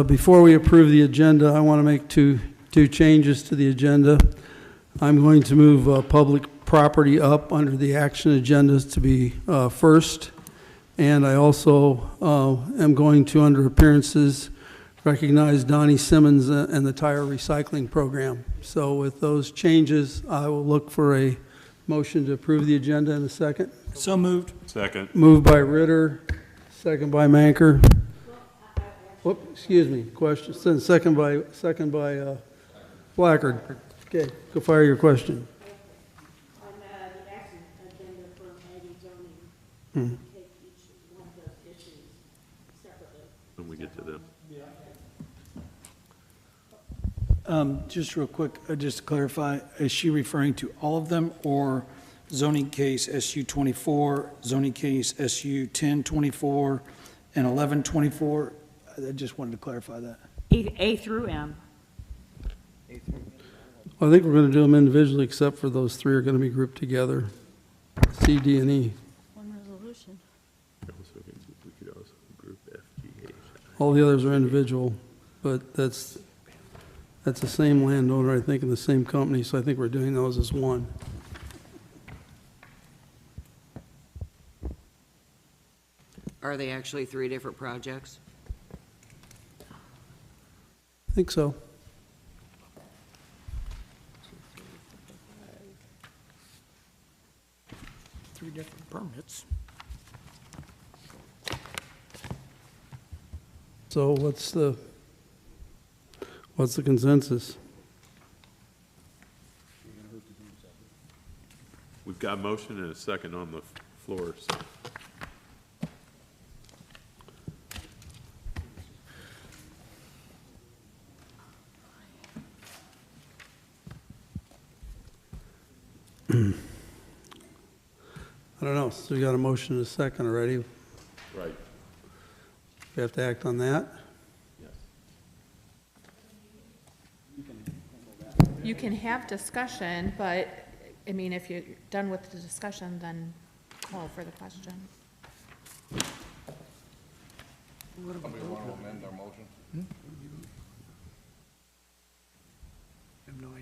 Before we approve the agenda, I want to make two changes to the agenda. I'm going to move public property up under the action agendas to be first. And I also am going to, under appearances, recognize Donnie Simmons and the tire recycling program. So with those changes, I will look for a motion to approve the agenda in a second. So moved. Second. Moved by Ritter, second by Manker. Whoop, excuse me, question, second by Blackard. Okay, go fire your question. On the action agenda for ag zoning, take each one of those issues separately. When we get to them. Just real quick, just to clarify, is she referring to all of them or zoning case SU 24, zoning case SU 1024, and 1124? I just wanted to clarify that. A through M. Well, I think we're going to do them individually, except for those three are going to be grouped together, C, D, and E. One resolution. We could also group F, G, H. All the others are individual, but that's the same landowner, I think, in the same company, so I think we're doing those as one. Are they actually three different projects? I think so. Three different permits. So what's the consensus? We've got a motion and a second on the floor. So. I don't know, so we got a motion and a second already. Right. We have to act on that? Yes. You can have discussion, but, I mean, if you're done with the discussion, then call for the question. Somebody want to amend our motion?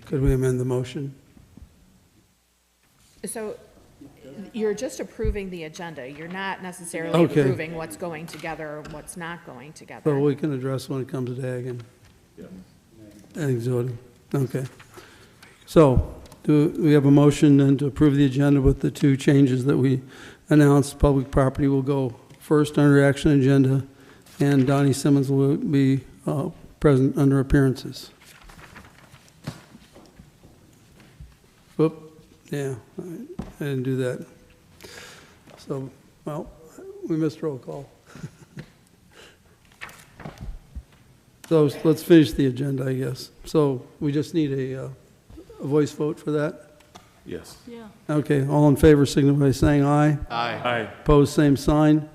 Could we amend the motion? So you're just approving the agenda. You're not necessarily Okay. approving what's going together or what's not going So together. we can address when it comes to ag and zoning. Okay. So do we have a motion then to approve the agenda with the two changes that we announced? Public property will go first under action agenda, and Donnie Simmons will be present under appearances. Whoop, yeah, I didn't do that. So, well, we missed roll call. So let's finish the agenda, I guess. So we just need a voice vote for that? Yes. Yeah. Okay, all in favor signify by saying aye. Aye. Opposed, same sign.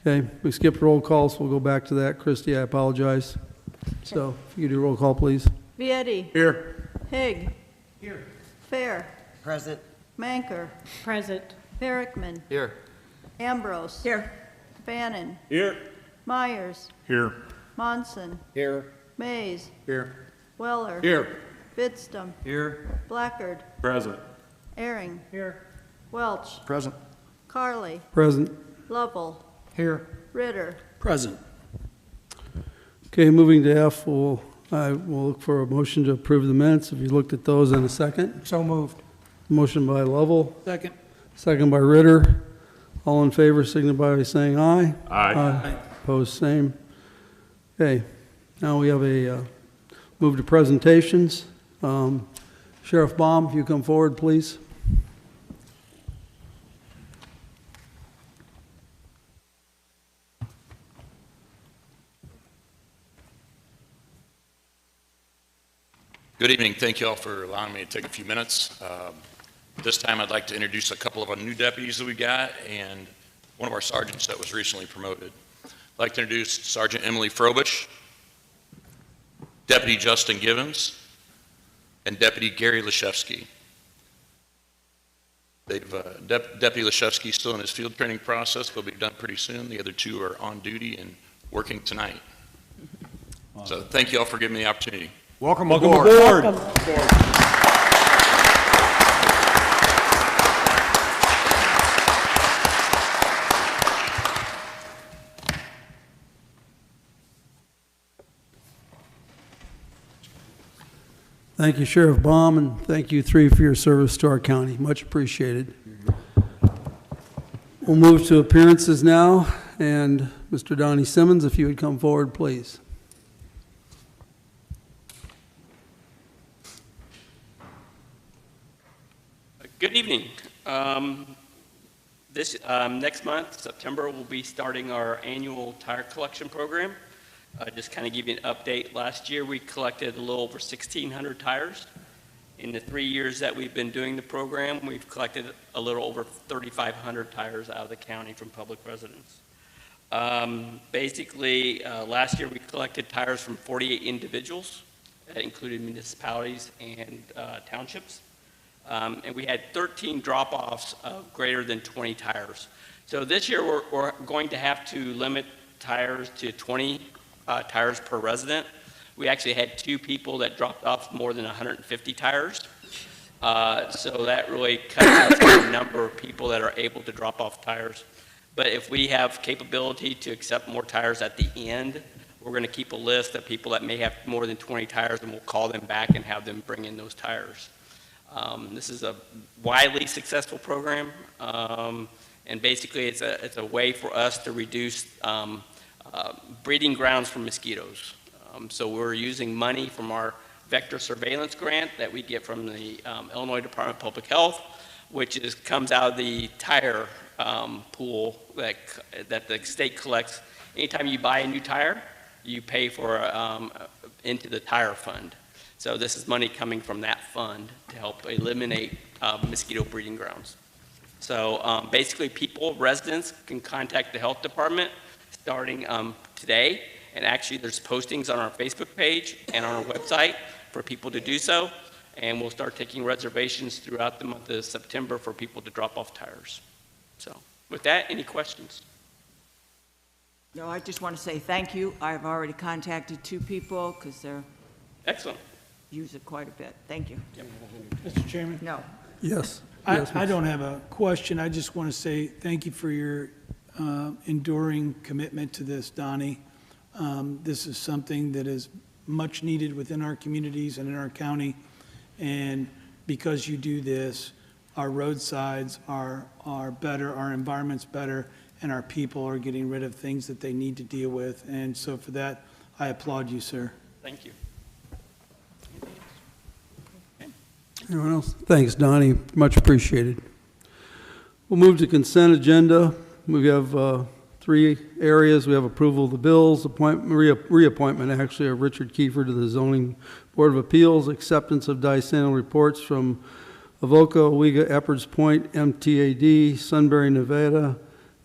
Okay, we skipped roll call, so we'll go back to that. Christie, I apologize. So if you do roll call, please. Vietti. Here. Higg. Here. Fair. Present. Manker. Present. Herrickman. Here. Ambrose. Here. Bannon. Here. Myers. Here. Monson. Here. Mays. Here. Weller. Here. Bidstum. Here. Blackard. Present. Airing. Here. Welch. Present. Carly. Present. Lovell. Here. Ritter. Present. Okay, moving to F, I will look for a motion to approve the minutes. Have you looked at those in a second? So moved. Motion by Lovell, Second. second by Ritter. All in favor signify by saying aye. Aye. Opposed, same. Okay, now we have a move to presentations. Sheriff Baum, if you come forward, please. Good evening. Thank you all for allowing me to take a few minutes. This time I'd like to introduce a couple of our new deputies that we got and one of our sergeants that was recently promoted. I'd like to introduce Sergeant Emily Frobich, Deputy Justin Givens, and Deputy Gary Lashevsky. Deputy Lashevsky is still in his field training process. They'll be done pretty soon. The other two are on duty and working tonight. So thank you all for giving me the opportunity. Welcome aboard. Thank you, Sheriff Baum, and thank you three for your service to our county. Much appreciated. We'll move to appearances now, and Mr. Donnie Simmons, if you would come forward, please. Good evening. This next month, September, we'll be starting our annual tire collection program. Just kind of give you an update. Last year, we collected a little over 1,600 tires. In the 3 years that we've been doing the program, we've collected a little over 3,500 tires out of the county from public residents. Basically, last year we collected tires from 48 individuals. That included municipalities and townships. And we had 13 drop-offs of greater than 20 tires. So this year we're going to have to limit tires to 20 tires per resident. We actually had 2 people that dropped off more than 150 tires. So that really cuts down the number of people that are able to drop off tires. But if we have capability to accept more tires at the end, we're going to keep a list of people that may have more than 20 tires, and we'll call them back and have them bring in those tires. This is a widely successful program, and basically it's a way for us to reduce breeding grounds for mosquitoes. So we're using money from our vector surveillance grant that we get from the Illinois Department of Public Health, which comes out of the tire pool that the state collects. Anytime you buy a new tire, you pay for into the tire fund. So this is money coming from that fund to help eliminate mosquito breeding grounds. So basically residents can contact the health department starting today, and actually there's postings on our Facebook page and on our website for people to do so, and we'll start taking reservations throughout the month of September for people to drop off tires. So with that, any questions? No, I just want to say thank you. I've already contacted 2 people because they're Excellent. use it quite a bit. Thank you. Mr. Chairman? No. Yes. I don't have a question. I just want to say thank you for your enduring commitment to this, Donnie. This is something that is much needed within our communities and in our county. And because you do this, our roadsides are better, our environment's better, and our people are getting rid of things that they need to deal with. And so for that, I applaud you, sir. Thank you. Anyone else? Thanks, Donnie. Much appreciated. We'll move to consent agenda. We have 3 areas. We have approval of the bills, reappointment actually of Richard Kiefer to the Zoning Board of Appeals, acceptance of decennial reports from Avoca, Owega, Eppards Point, MTAD, Sunbury, Nevada,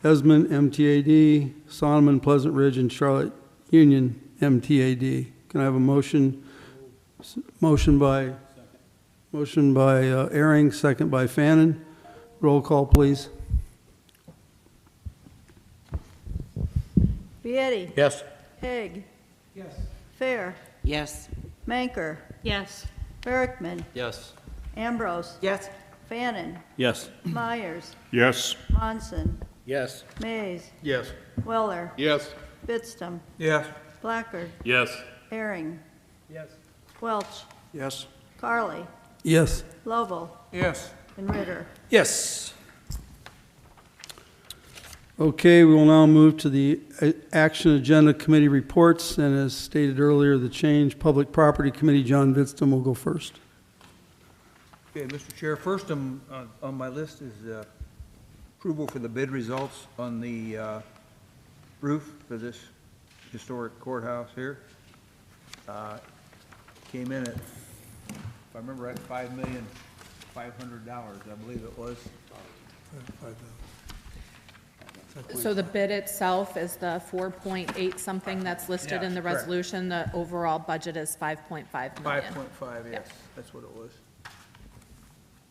Esmond, MTAD, Solomon, Pleasant Ridge, and Charlotte Union, MTAD. Can I have a motion? Motion by Ehring, second by Fannin. Roll call, please. Bietti. Yes. Haig. Yes. Fair. Yes. Manker. Yes. Berkman. Yes. Ambrose. Yes. Fannin. Yes. Myers. Yes. Monson. Yes. Mays. Yes. Weller. Yes. Bitstam. Yes. Blackard. Yes. Herring. Yes. Welch. Yes. Carly. Yes. Lovell. Yes. And Ritter. Yes. Okay, we will now move to the action agenda committee reports, and as stated earlier, the Change Public Property Committee, John Bitstam will go first. Okay, Mr. Chair, first on my list is approval for the bid results on the roof for this historic courthouse here. Came in at, if I remember right, $5,500,000, I believe it was. So the bid itself is the 4.8 something that's listed in the correct. resolution. The overall budget is 5.5 million. 5.5, yes, Yep. that's what it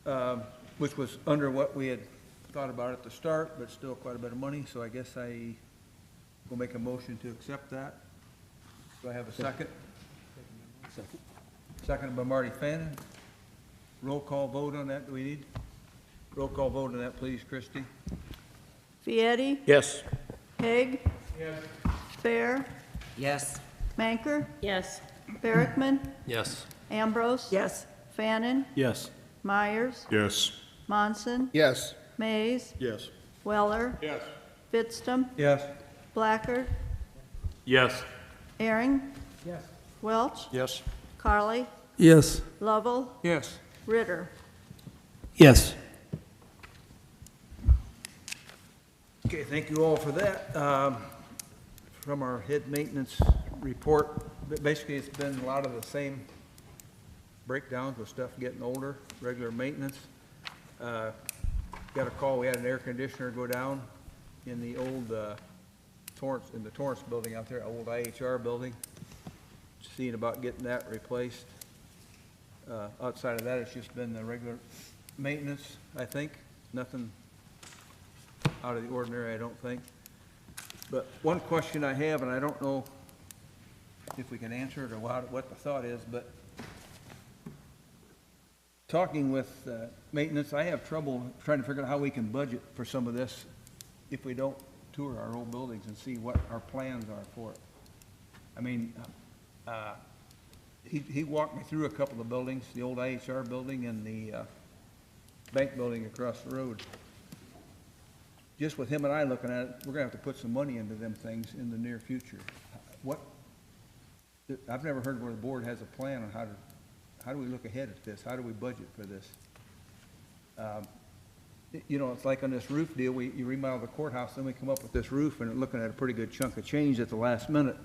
was. Which was under what we had thought about at the start, but still quite a bit of money, so I guess I will make a motion to accept that. Do I have a second? Second. Seconded by Marty Fannin. Roll call vote on that, do we need? Roll call vote on that, please, Christie. Fieri, Yes. Haig. Bear, Yes. Manker, Yes. Barrickman, Yes. Ambrose. Yes. Fannin, Yes. Myers, Yes. Monson, Yes. Mays, Yes. Weller, Yes. Fitstum, Yes. Blackard, Yes. Aaron, Yes. Welch, Yes. Carly, Yes. Lovell, Yes. Ritter. Yes. Okay, thank you all for that. From our head maintenance report, basically, it's been a lot of the same breakdowns with stuff getting older, regular maintenance. Got a call, we had an air conditioner go down in the old Torrance building out there, old IHR building. Seeing about getting that replaced. Outside of that, it's just been the regular maintenance, I think. Nothing out of the ordinary, I don't think. But one question I have, and I don't know if we can answer it or what the thought is, but talking with maintenance, I have trouble trying to figure out how we can budget for some of this if we don't tour our old buildings and see what our plans are for it. I mean, he walked me through a couple of buildings, the old IHR building and the bank building across the road. Just with him and I looking at it, we're gonna have to put some money into them things in the near future. I've never heard where the board has a plan on how do we look ahead at this? How do we budget for this? You know, it's like on this roof deal, you remodel the courthouse, then we come up with this roof and looking at a pretty good chunk of change at the last minute.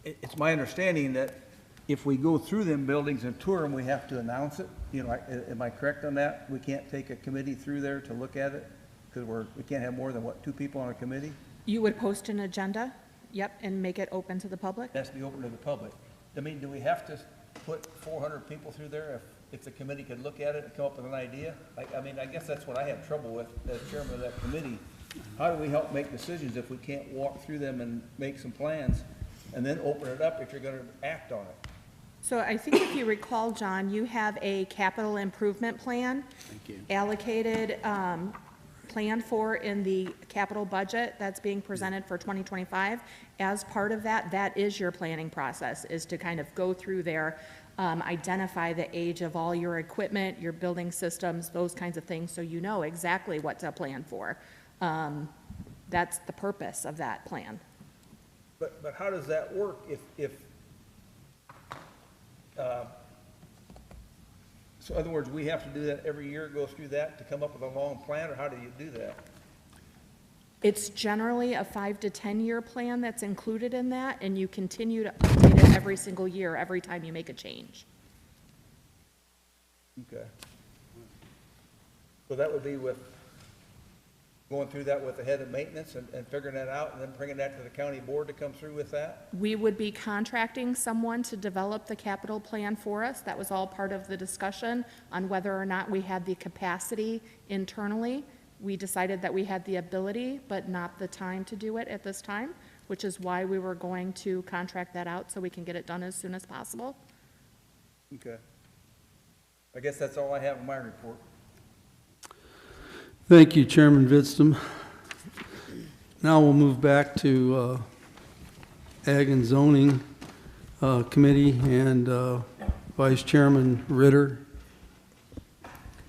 It's my understanding that if we go through them buildings and tour them, we have to announce it. You know, am I correct on that? We can't take a committee through there to look at it? Because we can't have more than, what, 2 people on a committee? You would post an agenda, yep, and make it open to the public? It has to be open to the public. I mean, do we have to put 400 people through there if the committee could look at it and come up with an idea? I mean, I guess that's what I have trouble with as chairman of that committee. How do we help make decisions if we can't walk through them and make some plans and then open it up if you're gonna act on it? So I think if you recall, John, you have a capital improvement plan allocated, planned for in the capital budget that's being presented for 2025. As part of that, that is your planning process, is to kind of go through there, identify the age of all your equipment, your building systems, those kinds of things, so you know exactly what to plan for. That's the purpose of that plan. But how does that work if so in other words, we have to do that every year, go through that to come up with a long plan, or how do you do that? It's generally a 5 to 10 year plan that's included in that, and you continue to update it every single year, every time you make a change. Okay. So that would be with, going through that with the head of maintenance and figuring that out, and then bringing that to the county board to come through with that? We would be contracting someone to develop the capital plan for us. That was all part of the discussion on whether or not we had the capacity internally. We decided that we had the ability, but not the time to do it at this time, which is why we were going to contract that out so we can get it done as soon as possible. Okay. I guess that's all I have in my report. Thank you, Chairman Vidstam. Now we'll move back to Ag and Zoning Committee and Vice Chairman Ritter.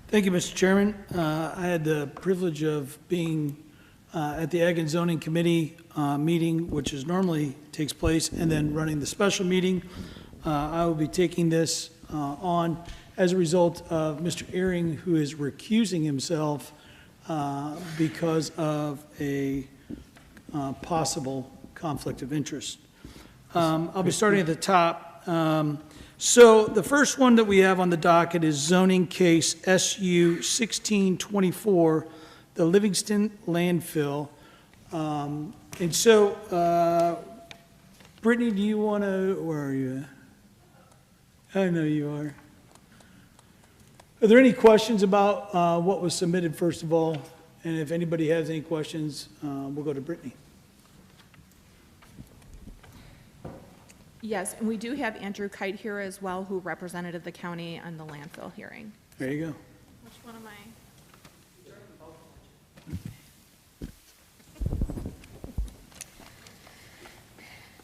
Thank you, Mr. Chairman. I had the privilege of being at the Ag and Zoning Committee meeting, which is normally takes place, and then running the special meeting. I will be taking this on as a result of Mr. Ehring, who is recusing himself because of a possible conflict of interest. I'll be starting at the top. So the first one that we have on the docket is zoning case SU 1624, the Livingston landfill. And so, Brittany, do you want to, where are you? I know you are. Are there any questions about what was submitted, first of all? And if anybody has any questions, we'll go to Brittany. Yes, and we do have Andrew Kite here as well, who represented the county on the landfill hearing. There you go. Which one am I?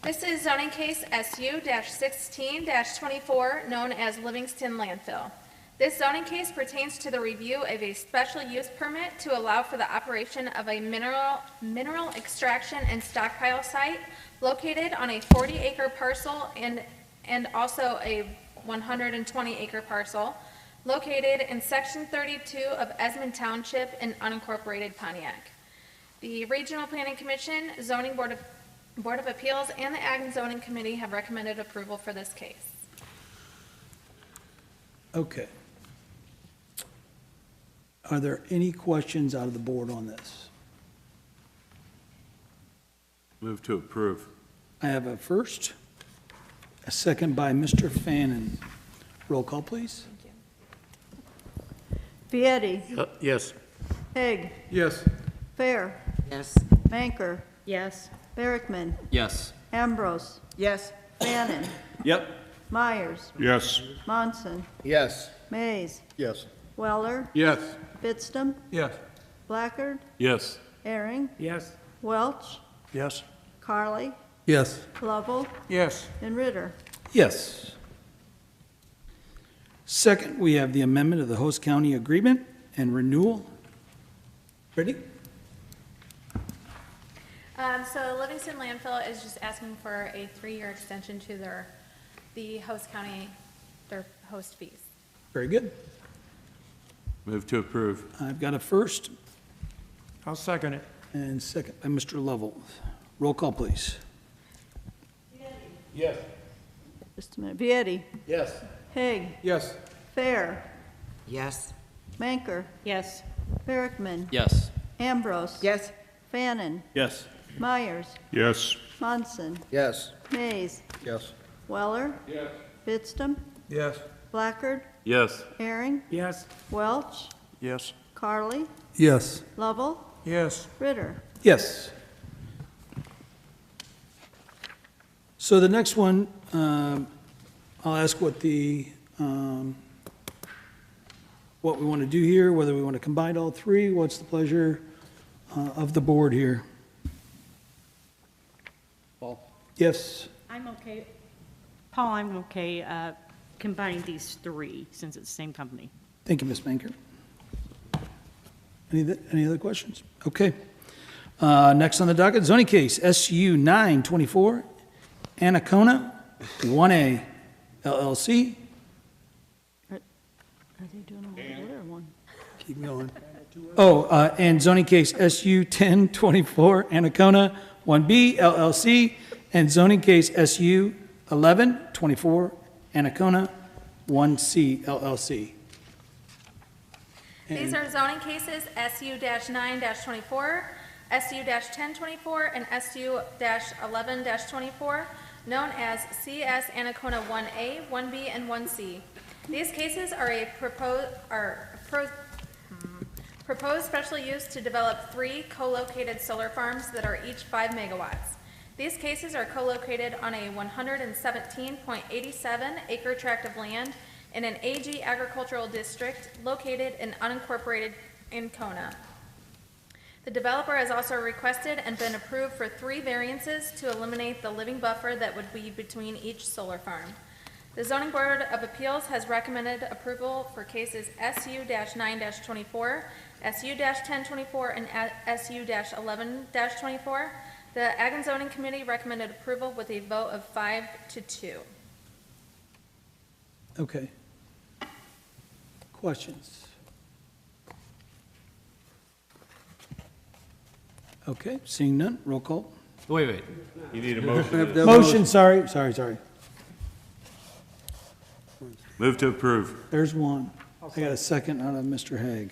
This is zoning case SU-16-24, known as Livingston Landfill. This zoning case pertains to the review of a special use permit to allow for the operation of a mineral extraction and stockpile site located on a 40-acre parcel and also a 120-acre parcel located in Section 32 of Esmond Township in unincorporated Pontiac. The Regional Planning Commission, Zoning Board of Appeals, and the Ag and Zoning Committee have recommended approval for this case. Okay. Are there any questions out of the board on this? Move to approve. I have a first, a second by Mr. Fannin. Roll call, please. Vietti, Yes. Haig, Yes. Fair, Yes. Manker, Yes. Barrickman, Yes. Ambrose, Yes. Fannin, Yep. Myers, Yes. Monson, Yes. Mays, Yes. Weller, Yes. Fitstam, Yes. Blackard, Yes. Herring, Yes. Welch, Yes. Carly, Yes. Lovell, Yes. and Ritter. Yes. Second, we have the amendment of the host county agreement and renewal. Brittany? So Livingston Landfill is just asking for a 3-year extension to the host county, their host fees. Very good. Move to approve. I've got a first I'll second it. and second by Mr. Lovell. Roll call, please. Yes. Just a minute. Vietti, Yes. Haig, Yes. Fair, Yes. Manker, Yes. Barrickman, Yes. Ambrose, Yes. Fannin, Yes. Myers, Yes. Monson, Yes. Mays, Yes. Weller, Yes. Fitstam, Yes. Blackard, Yes. Herring, Yes. Welch, Yes. Carly, Yes. Lovell, Yes. Ritter. Yes. So the next one, I'll ask what what we want to do here, whether we want to combine all three. What's the pleasure of the board here? Paul? Yes? I'm okay. Paul, I'm okay combining these three since it's the same company. Thank you, Ms. Banker. Any other questions? Okay. Next on the docket, zoning case, SU 924, Anacona 1A LLC. Are they doing them all together or one? Keep going. Oh, and zoning case SU 1024, Anacona 1B LLC, and zoning case SU 1124, Anacona 1C LLC. These are zoning cases SU-9-24, SU-1024, and SU-11-24, known as CS Anacona 1A, 1B, and 1C. These cases are proposed special use to develop 3 co-located solar farms that are each 5 megawatts. These cases are co-located on a 117.87 acre tract of land in an AG agricultural district located in unincorporated Ancona. The developer has also requested and been approved for 3 variances to eliminate the living buffer that would be between each solar farm. The Zoning Board of Appeals has recommended approval for cases SU-9-24, SU-1024, and SU-11-24. The Ag and Zoning Committee recommended approval with a vote of 5-2. Okay. Questions? Okay, seeing none, roll call. Wait. You need a motion. Have that Motion, sorry. Move to approve. There's one. I got a second out of Mr. Hague.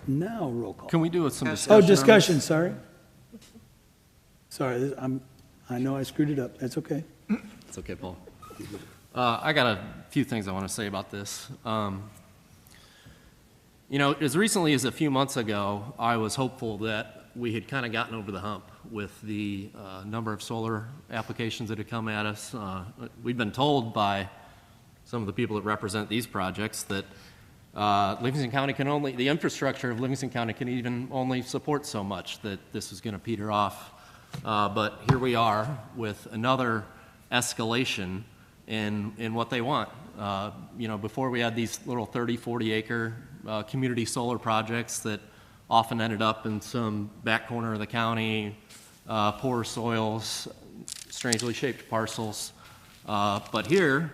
Now, roll call. Can we do some discussion? Oh, on this? discussion, sorry. Sorry, I know I screwed it up. That's okay. It's okay, Paul. I got a few things I want to say about this. You know, as recently as a few months ago, I was hopeful that we had kind of gotten over the hump with the number of solar applications that had come at us. We've been told by some of the people that represent these projects that Livingston County can only, the infrastructure of Livingston County can even only support so much, that this was going to peter off. But here we are with another escalation in what they want. You know, before we had these little 30, 40 acre community solar projects that often ended up in some back corner of the county, poor soils, strangely shaped parcels. But here,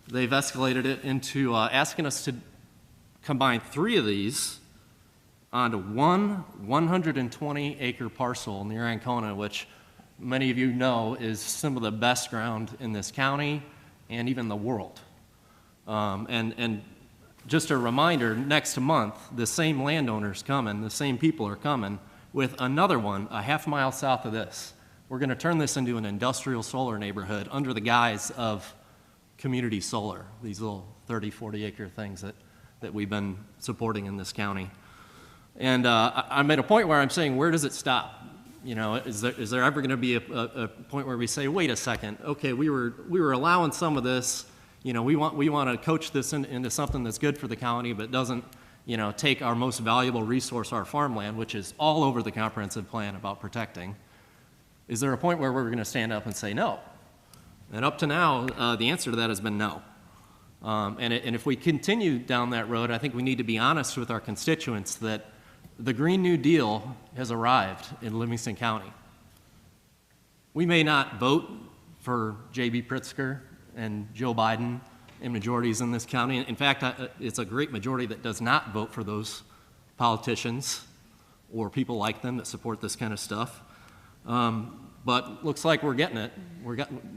they've escalated it into asking us to combine 3 of these onto one 120 acre parcel near Ancona, which many of you know is some of the best ground in this county and even the world. And just a reminder, next month, the same landowners coming, the same people are coming with another one a half mile south of this. We're going to turn this into an industrial solar neighborhood under the guise of community solar, these little 30, 40 acre things that we've been supporting in this county. And I'm at a point where I'm saying, where does it stop? You know, is there ever going to be a point where we say, wait a second, okay, we were allowing some of this, you know, we want to coach this into something that's good for the county, but doesn't, you know, take our most valuable resource, our farmland, which is all over the comprehensive plan about protecting. Is there a point where we're going to stand up and say no? And up to now, the answer to that has been no. And if we continue down that road, I think we need to be honest with our constituents that the Green New Deal has arrived in Livingston County. We may not vote for J.B. Pritzker and Joe Biden in majorities in this county. In fact, it's a great majority that does not vote for those politicians or people like them that support this kind of stuff. But looks like we're getting it.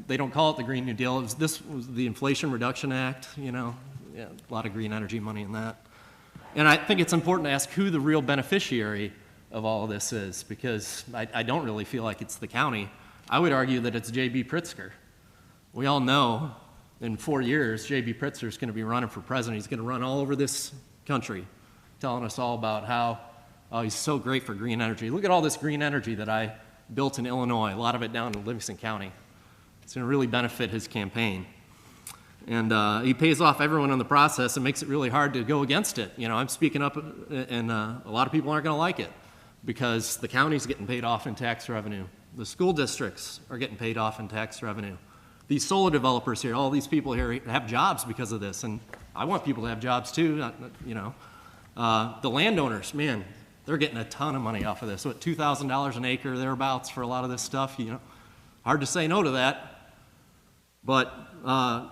They don't call it the Green New Deal. This was the Inflation Reduction Act, you know, yeah, a lot of green energy money in that. And I think it's important to ask who the real beneficiary of all of this is, because I don't really feel like it's the county. I would argue that it's J.B. Pritzker. We all know in 4 years, J.B. Pritzker is going to be running for president. He's going to run all over this country, telling us all about how he's so great for green energy. Look at all this green energy that I built in Illinois, a lot of it down in Livingston County. It's going to really benefit his campaign. And he pays off everyone in the process and makes it really hard to go against it. You know, I'm speaking up, and a lot of people aren't going to like it because the county's getting paid off in tax revenue. The school districts are getting paid off in tax revenue. These solar developers here, all these people here have jobs because of this, and I want people to have jobs too, you know. The landowners, man, they're getting a ton of money off of this. What, $2,000 an acre, thereabouts, for a lot of this stuff, you know. Hard to say no to that. But,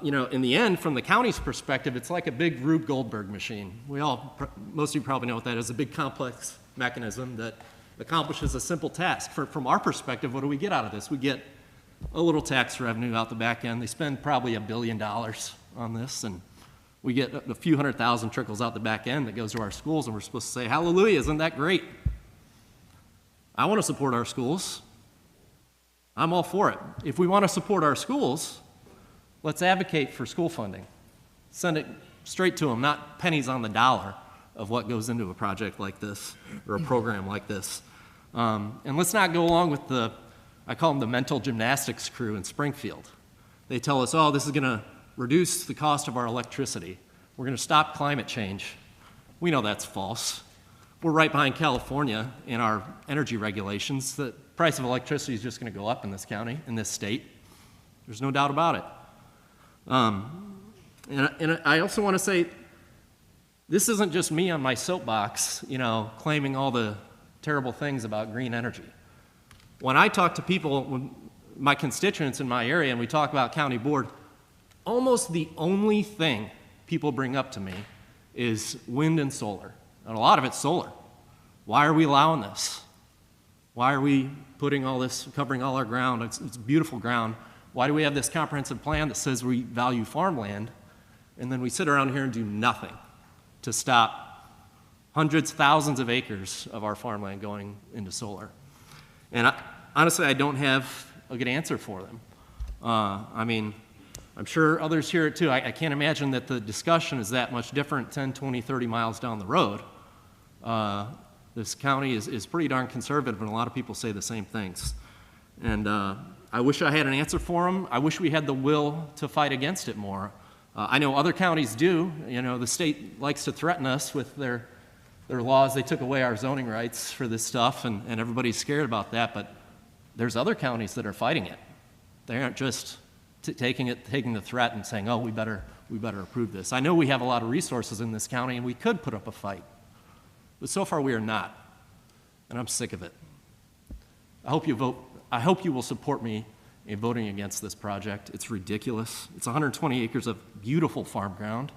you know, in the end, from the county's perspective, it's like a big Rube Goldberg machine. Most of you probably know what that is, a big complex mechanism that accomplishes a simple task. From our perspective, what do we get out of this? We get a little tax revenue out the back end. They spend probably $1 billion on this, and we get a few 100,000 trickles out the back end that goes to our schools, and we're supposed to say, hallelujah, isn't that great? I want to support our schools. I'm all for it. If we want to support our schools, let's advocate for school funding. Send it straight to them, not pennies on the dollar of what goes into a project like this or a program like this. And let's not go along with I call them the mental gymnastics crew in Springfield. They tell us, oh, this is going to reduce the cost of our electricity. We're going to stop climate change. We know that's false. We're right behind California in our energy regulations. The price of electricity is just going to go up in this county, in this state. There's no doubt about it. And I also want to say, this isn't just me on my soapbox, you know, claiming all the terrible things about green energy. When I talk to people, my constituents in my area, and we talk about county board, almost the only thing people bring up to me is wind and solar. And a lot of it's solar. Why are we allowing this? Why are we putting all this, covering all our ground? It's beautiful ground. Why do we have this comprehensive plan that says we value farmland, and then we sit around here and do nothing to stop hundreds, thousands of acres of our farmland going into solar. And honestly, I don't have a good answer for them. I mean, I'm sure others hear it too. I can't imagine that the discussion is that much different 10, 20, 30 miles down the road. This county is pretty darn conservative, and a lot of people say the same things. And I wish I had an answer for them. I wish we had the will to fight against it more. I know other counties do. You know, the state likes to threaten us with their laws. They took away our zoning rights for this stuff, and everybody's scared about that. But there's other counties that are fighting it. They aren't just taking the threat and saying, "Oh, we better approve this." I know we have a lot of resources in this county, and we could put up a fight. But so far, we are not, and I'm sick of it. I hope you will support me in voting against this project. It's ridiculous. It's 120 acres of beautiful farm ground.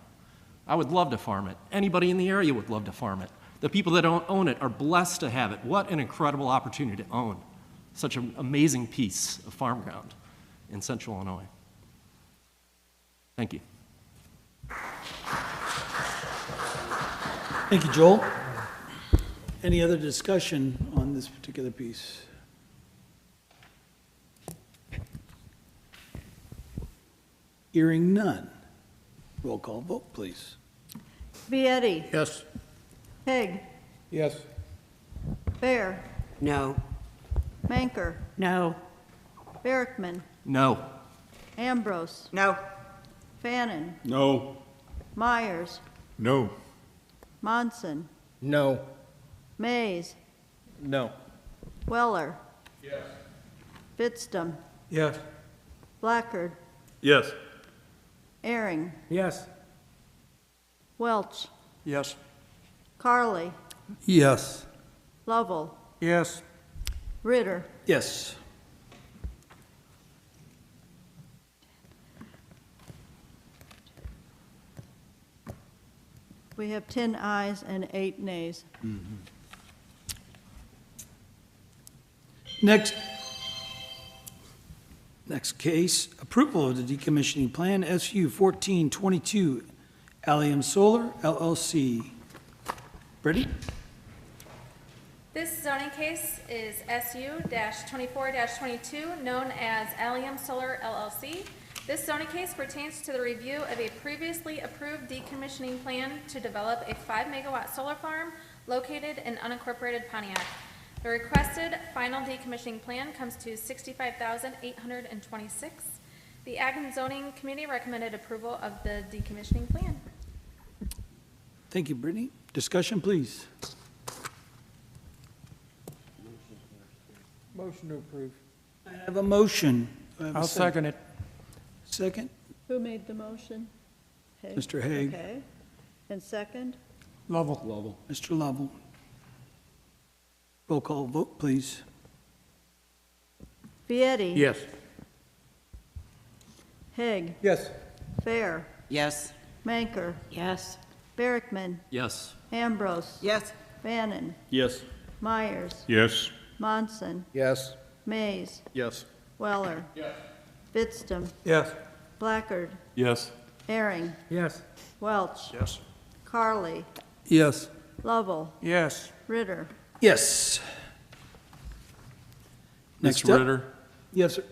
I would love to farm it. Anybody in the area would love to farm it. The people that don't own it are blessed to have it. What an incredible opportunity to own such an amazing piece of farm ground in central Illinois. Thank you. Thank you, Joel. Any other discussion on this particular piece? Hearing none. Roll call vote, please. Vietti. Yes. Haig. Yes. Fair. No. Manker. No. Barrickman. No. Ambrose. No. Fannin. No. Myers. No. Monson. No. Mays. No. Weller. Yes. Fittstum. Yes. Blackard. Yes. Airing. Yes. Welch. Yes. Carly. Yes. Lovell. Yes. Yes. We have 10 ayes and 8 nays. Next case, approval of the decommissioning plan, SU 1422, Allium Solar LLC. Brittany? This zoning case is SU-24-22, known as Allium Solar LLC. This zoning case pertains to the review of a previously approved decommissioning plan to develop a 5-megawatt solar farm located in unincorporated Pontiac. The requested final decommissioning plan comes to $65,826. The Ag and Zoning Committee recommended approval of the decommissioning plan. Thank you, Brittany. Discussion, please. Motion to approve. I have a motion. Do I have a I'll second it. Second? Who made the motion? Haig. Mr. Haig. Okay. And second? Lovell. Mr. Lovell. Roll call vote, please. Vietti. Yes. Haig. Yes. Fair. Yes. Manker. Yes. Barrickman. Yes. Ambrose. Yes. Fannin. Yes. Myers. Yes. Monson. Yes. Mays. Yes. Weller. Yes. Fittstum. Yes. Blackard. Yes. Airing. Yes. Welch. Yes. Carly. Yes. Lovell. Yes. Ritter. Yes. Next Mr. up. Ritter, Yes, sir.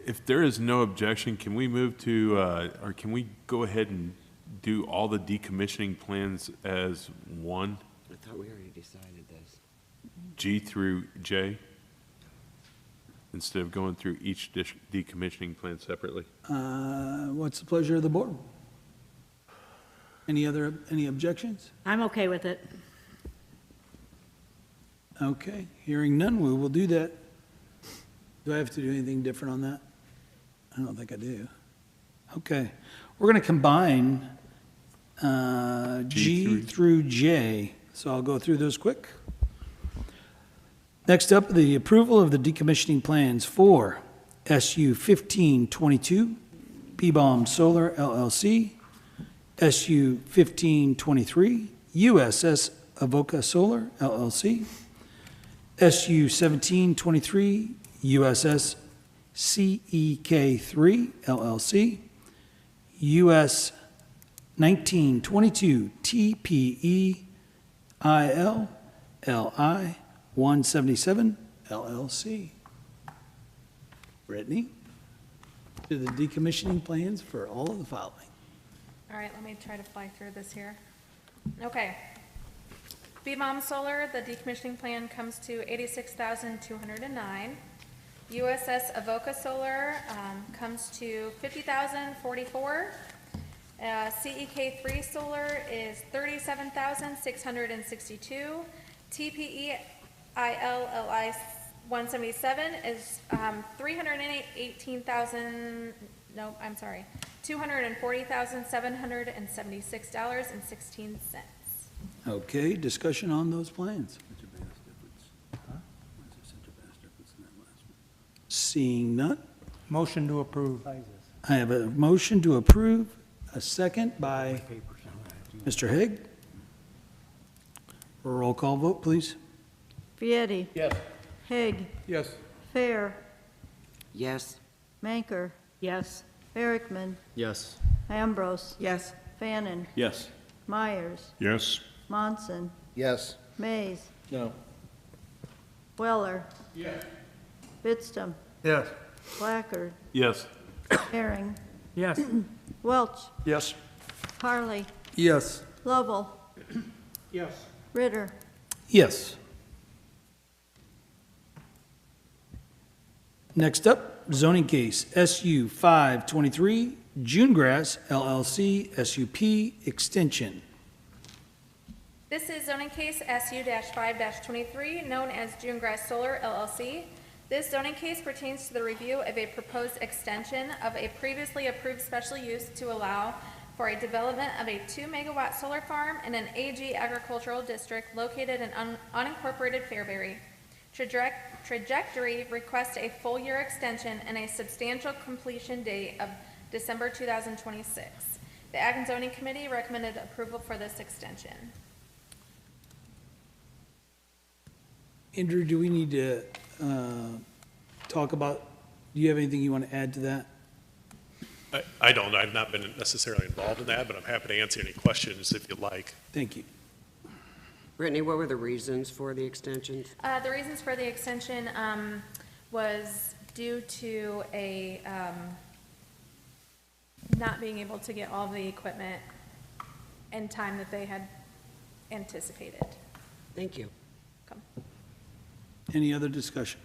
if there is no objection, can we move to, or can we go ahead and do all the decommissioning plans as one, I thought we already decided this. G through J? Instead of going through each decommissioning plan separately? What's the pleasure of the board? Any objections? I'm okay with it. Okay, hearing none, we will do that. Do I have to do anything different on that? I don't think I do. Okay, we're going to combine G through J, so I'll go through those quick. Next up, the approval of the decommissioning plans for SU 1522, P-Bomb Solar LLC, SU 1523, USS Avoca Solar LLC, SU 1723, USS CEK3 LLC, US 1922 TPEIL LI 177 LLC. Brittany, to the decommissioning plans for all of the following. All right, let me try to fly through this here. Okay. B-Mom Solar, the decommissioning plan comes to $86,209. USS Avoca Solar comes to $50,044. CEK3 Solar is $37,662. TPEILLI 177 is $240,776.16. Okay, discussion on those plans. Seeing none, Motion to approve. I have a motion to approve, a second by Mr. Haig. Roll call vote, please. Vietti. Yes. Haig. Yes. Fair. Yes. Manker. Yes. Barrickman. Yes. Ambrose. Yes. Fannin. Yes. Myers. Yes. Monson. Yes. Mays. No. Weller. Yes. Bittstum. Yes. Blackard. Yes. Herring. Yes. Welch. Yes. Carly. Yes. Lovell. Yes. Ritter. Yes. Next up, zoning case SU 523, June Grass LLC, SUP extension. This is zoning case SU-5-23, known as June Grass Solar LLC. This zoning case pertains to the review of a proposed extension of a previously approved special use to allow for a development of a 2-megawatt solar farm in an AG agricultural district located in unincorporated Fairbury. Trajectory requests a full-year extension and a substantial completion date of December 2026. The Ag and Zoning Committee recommended approval for this extension. Andrew, do we need to talk about, do you have anything you want to add to that? I don't. I've not been necessarily involved in that, but I'm happy to answer any questions if you'd like. Thank you. Brittany, what were the reasons for the extensions? The reasons for the extension was due to a not being able to get all the equipment in time that they had anticipated. Thank you. Any other discussion?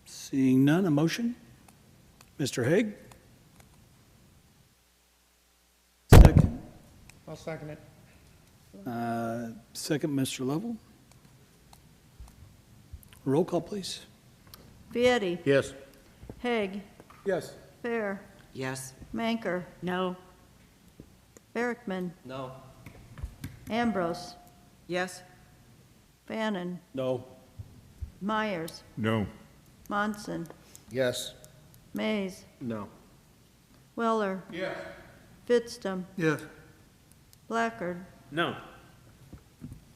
Seeing none, a motion? Mr. Haig? Second? I'll second it. Second, Mr. Lovell. Roll call, please. Vietti. Yes. Haig. Yes. Fair. Yes. Manker. No. Barrickman. No. Ambrose. Yes. Fannin. No. Myers. No. Monson. Yes. Mays. No. Weller. Yes. Bittstum. Yes. Blackard. No.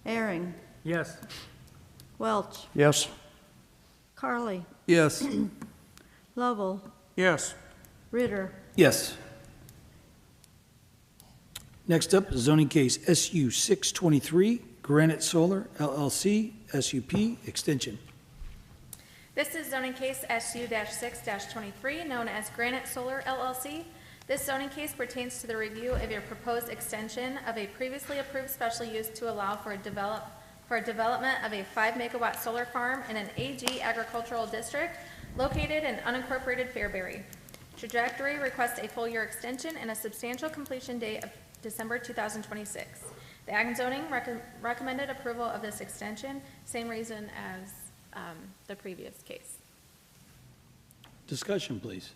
Herring. Yes. Welch. Yes. Carly. Yes. Lovell. Yes. Ritter. Yes. Next up, zoning case SU 623, Granite Solar LLC, SUP extension. This is zoning case SU-6-23, known as Granite Solar LLC. This zoning case pertains to the review of a proposed extension of a previously approved special use to allow for a development of a 5-megawatt solar farm in an AG agricultural district located in unincorporated Fairbury. Trajectory requests a full-year extension and a substantial completion date of December 2026. The Ag and Zoning recommended approval of this extension, same reason as the previous case. Discussion, please.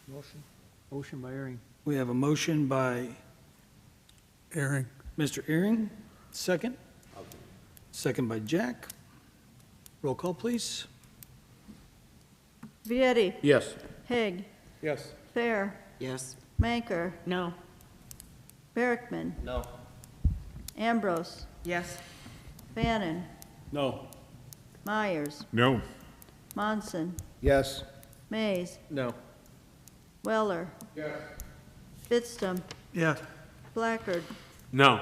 Motion. Motion by Herring. We have a motion by Aaron. Mr. Ehring, second. Second by Jack. Roll call, please. Vietti. Yes. Haig. Yes. Fair. Yes. Manker. No. Barrickman. No. Ambrose. Yes. Fannin. No. Myers. No. Monson. Yes. Mays. No. Weller. Yes. Fitstum. Yes. Blackard. No.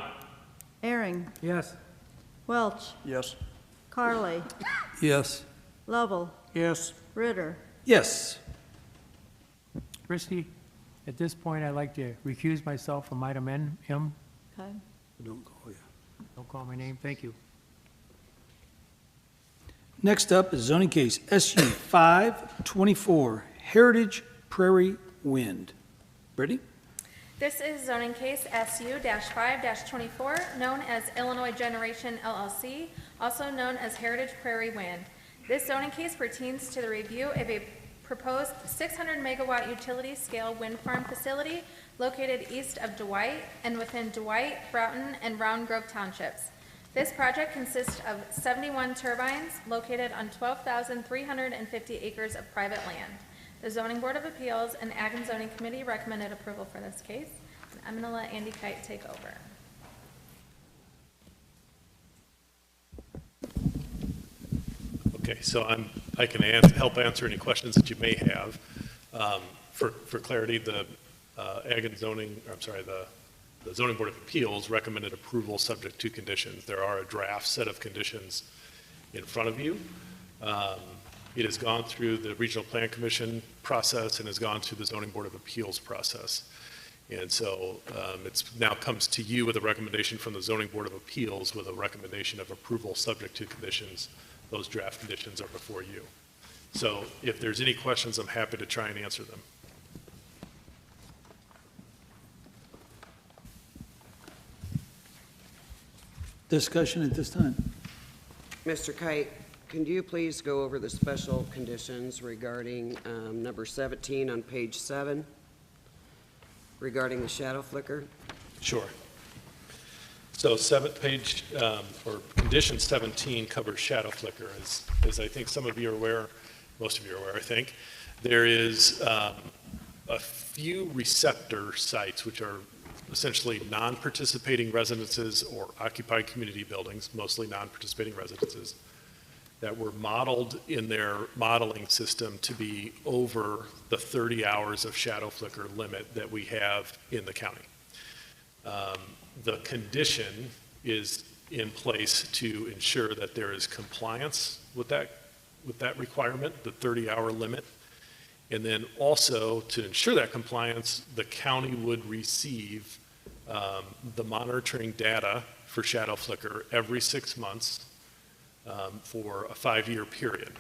Airing. Yes. Welch. Yes. Carly. Yes. Lovell. Yes. Ritter. Yes. Christie, at this point, I'd like to recuse myself from item M. Okay. Don't call you. Don't call my name. Thank you. Next up is zoning case SU 524, Heritage Prairie Wind. Brittany? This is zoning case SU-5-24, known as Illinois Generation LLC, also known as Heritage Prairie Wind. This zoning case pertains to the review of a proposed 600-megawatt utility-scale wind farm facility located east of Dwight and within Dwight, Broughton, and Round Grove Townships. This project consists of 71 turbines located on 12,350 acres of private land. The Zoning Board of Appeals and Ag and Zoning Committee recommended approval for this case. And I'm going to let Andy Kite take over. Okay, so I can help answer any questions that you may have. For clarity, the Ag and Zoning, or I'm sorry, the Zoning Board of Appeals recommended approval subject to conditions. There are a draft set of conditions in front of you. It has gone through the Regional Plan Commission process and has gone through the Zoning Board of Appeals process. And so it's now comes to you with a recommendation from the Zoning Board of Appeals with a recommendation of approval subject to conditions. Those draft conditions are before you. So if there's any questions, I'm happy to try and answer them. Discussion at this time. Mr. Kite, can you please go over the special conditions regarding number 17 on page 7 regarding the shadow flicker? Sure. So page, or condition 17 covers shadow flicker. As I think some of you are aware, most of you are aware, I think, there is a few receptor sites which are essentially non-participating residences or occupied community buildings, mostly non-participating residences, that were modeled in their modeling system to be over the 30 hours of shadow flicker limit that we have in the county. The condition is in place to ensure that there is compliance with that requirement, the 30-hour limit. And then also to ensure that compliance, the county would receive the monitoring data for shadow flicker every 6 months for a 5-year period.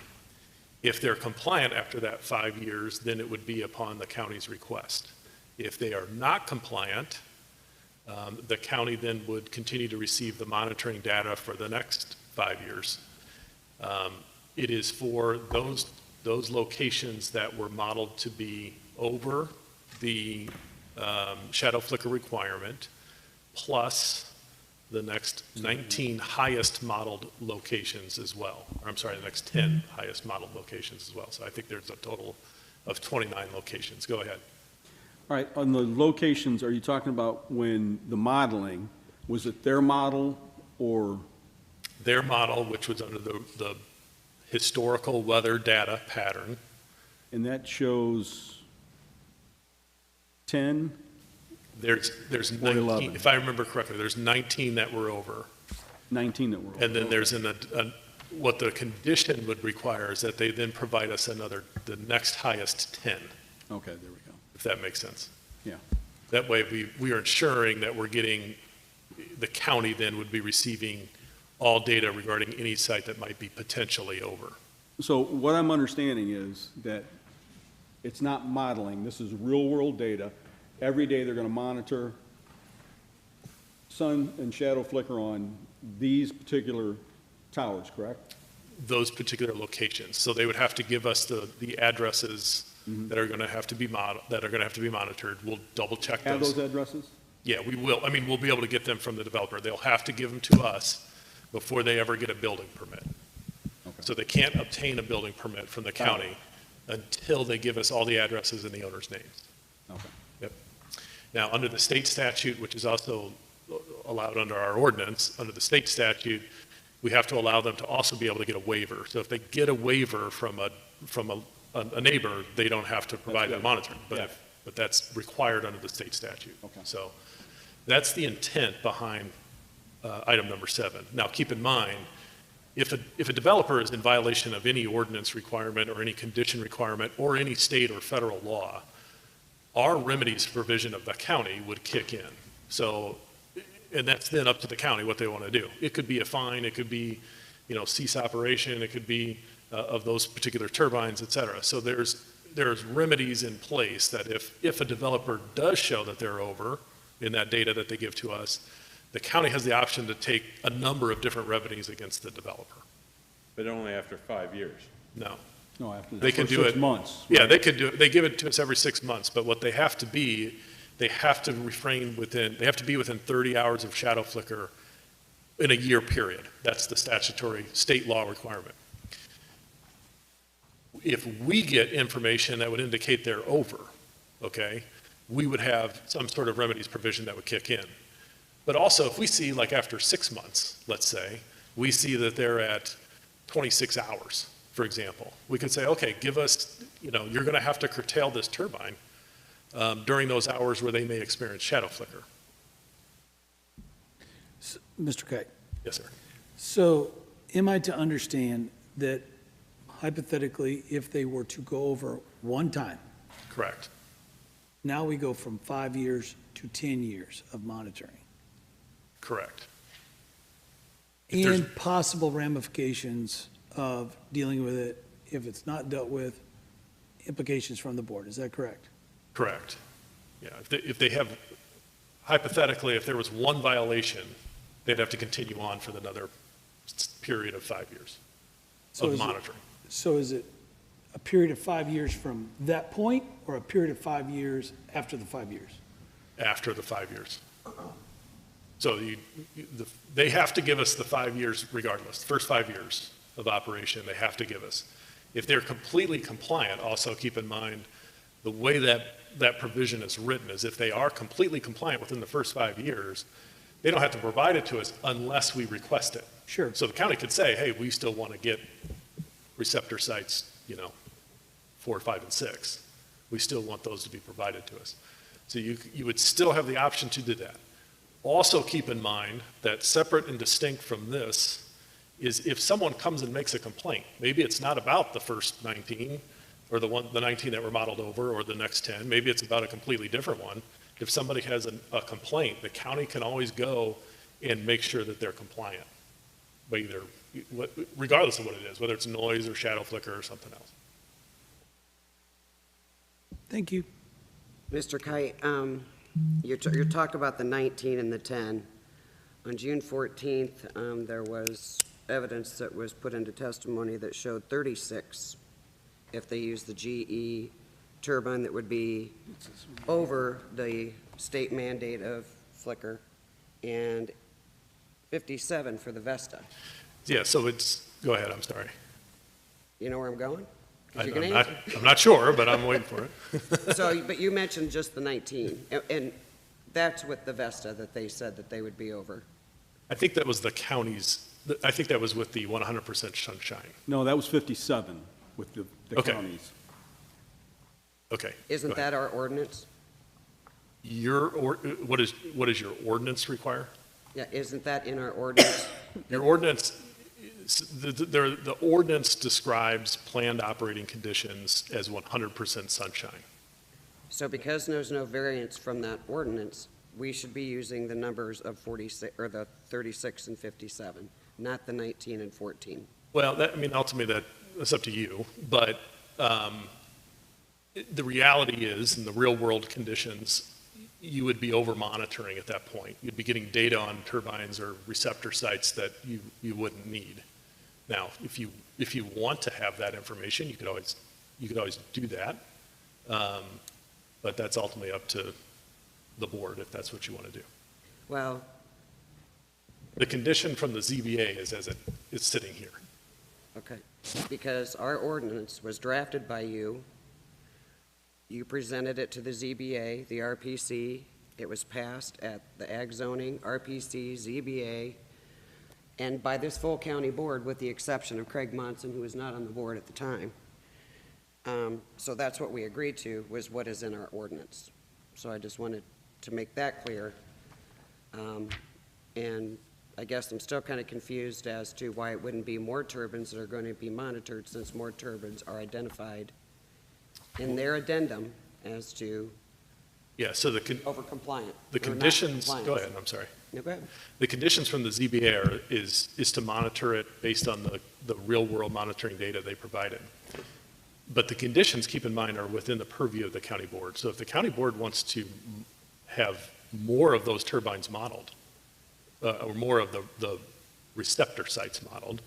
If they're compliant after that 5 years, then it would be upon the county's request. If they are not compliant, the county then would continue to receive the monitoring data for the next 5 years. It is for those locations that were modeled to be over the shadow flicker requirement, plus the next 19 highest modeled locations as well. Or I'm sorry, the next 10 highest modeled locations as well. So I think there's a total of 29 locations. Go ahead. All right, on the locations, are you talking about when the modeling, was it their model or? Their model, which was under the historical weather data pattern. And that shows 10? There's 19, 11. if I remember correctly, there's 19 that were over. 19 that were over. And then there's what the condition would require is that they then provide us the next highest 10. Okay, there we go. If that makes sense. Yeah. That way we are ensuring that we're getting, the county then would be receiving all data regarding any site that might be potentially over. So what I'm understanding is that it's not modeling, this is real world data. Every day they're going to monitor sun and shadow flicker on these particular towers, correct? Those particular locations. So they would have to give us the addresses that are going to have to be monitored. We'll double check those. Have those addresses? Yeah, we will. I mean, we'll be able to get them from the developer. They'll have to give them to us before they ever get a building permit. Okay. So they can't obtain a building permit from the county until they give us all the addresses and the owner's names. Okay. Yep. Now, under the state statute, which is also allowed under our ordinance, under the state statute, we have to allow them to also be able to get a waiver. So if they get a waiver from a neighbor, they don't have to provide that monitoring. But but that's required under the state statute. Okay. So that's the intent behind item number 7. Now, keep in mind, if a developer is in violation of any ordinance requirement or any condition requirement or any state or federal law, our remedies provision of the county would kick in. So, and that's then up to the county what they want to do. It could be a fine, it could be, cease operation, it could be of those particular turbines, et cetera. So there's remedies in place that if a developer does show that they're over in that data that they give to us, the county has the option to take a number of different remedies against the developer. But only after 5 years. No. No, after They the can first do 6 it. months. Yeah, they could do it. They give it to us every 6 months, but what they have to be, they have to be within 30 hours of shadow flicker in a year period. That's the statutory state law requirement. If we get information that would indicate they're over, okay, we would have some sort of remedies provision that would kick in. But also, if we see, like after 6 months, let's say, we see that they're at 26 hours, for example, we could say, okay, give us, you're going to have to curtail this turbine during those hours where they may experience shadow flicker. Mr. Kite, Yes, sir. so am I to understand that hypothetically, if they were to go over one time, Correct. now we go from 5 years to 10 years of monitoring? Correct. If there's- And possible ramifications of dealing with it, if it's not dealt with, implications from the board, is that correct? Correct. Yeah, if they have, hypothetically, if there was one violation, they'd have to continue on for another period of 5 years So of is it- monitoring. So is it a period of 5 years from that point, or a period of 5 years after the 5 years? After the 5 years. So they have to give us the 5 years regardless, the first 5 years of operation, they have to give us. If they're completely compliant, also keep in mind, the way that provision is written is if they are completely compliant within the first 5 years, they don't have to provide it to us unless we request it. Sure. So the county could say, hey, we still want to get receptor sites, 4, 5, and 6. We still want those to be provided to us. So you would still have the option to do that. Also keep in mind that separate and distinct from this is if someone comes and makes a complaint, maybe it's not about the first 19 or the 19 that were modeled over or the next 10, maybe it's about a completely different one. If somebody has a complaint, the county can always go and make sure that they're compliant, by either, regardless of what it is, whether it's noise or shadow flicker or something else. Thank you. Mr. Kite, you're talking about the 19 and the 10. On June 14th, there was evidence that was put into testimony that showed 36 if they use the GE turbine that would be over the state mandate of flicker, and 57 for the Vesta. Yeah, so go ahead, I'm sorry. You know where I'm going? 'Cause you I'm can not, answer. I'm not sure, but I'm waiting for it. So, but you mentioned just the 19, and that's with the Vesta that they said that they would be over. I think that was the county's, I think that was with the 100% sunshine. No, that was 57 with the Okay. counties. Okay. Isn't go ahead. that our ordinance? What does your ordinance require? Yeah, isn't that in our ordinance? Your ordinance, the ordinance describes planned operating conditions as 100% sunshine. So because there's no variance from that ordinance, we should be using the numbers of 46, or the 36 and 57, not the 19 and 14. Well, ultimately, that's up to you, but the reality is, in the real-world conditions, you would be over-monitoring at that point. You'd be getting data on turbines or receptor sites that you wouldn't need. Now, if you want to have that information, you could always do that, but that's ultimately up to the board if that's what you want to do. Well, the condition from the ZBA is as it is sitting here. okay, because our ordinance was drafted by you. You presented it to the ZBA, the RPC. It was passed at the Ag Zoning, RPC, ZBA, and by this full county board, with the exception of Craig Monson, who was not on the board at the time. So that's what we agreed to, was what is in our ordinance. So I just wanted to make that clear. And I guess I'm still kind of confused as to why it wouldn't be more turbines that are going to be monitored, since more turbines are identified in their addendum as to Yeah, so over compliant. the conditions, go ahead, I'm sorry. No, go ahead. The conditions from the ZBA is to monitor it based on the real-world monitoring data they provided. But the conditions, keep in mind, are within the purview of the county board. So if the county board wants to have more of those turbines modeled, or more of the receptor sites modeled,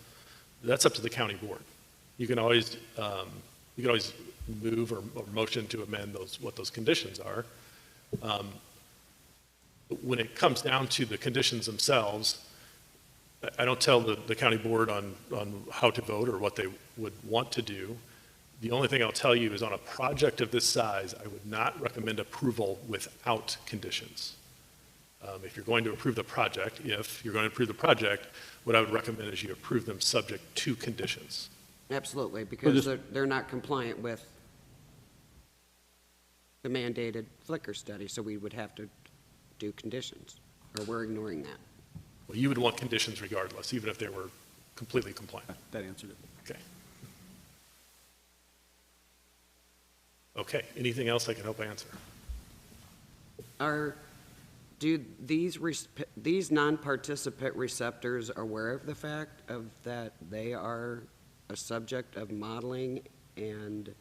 that's up to the county board. You can always move or motion to amend what those conditions are. When it comes down to the conditions themselves, I don't tell the county board on how to vote or what they would want to do. The only thing I'll tell you is on a project of this size, I would not recommend approval without conditions. If you're going to approve the project, what I would recommend is you approve them subject to conditions. Absolutely, because they're not compliant with the mandated flicker study, so we would have to do conditions, or we're ignoring that. Well, you would want conditions regardless, even if they were completely compliant. That answered it. Okay. Okay, anything else I can help answer? Do these non-participant receptors aware of the fact that they are a subject of modeling and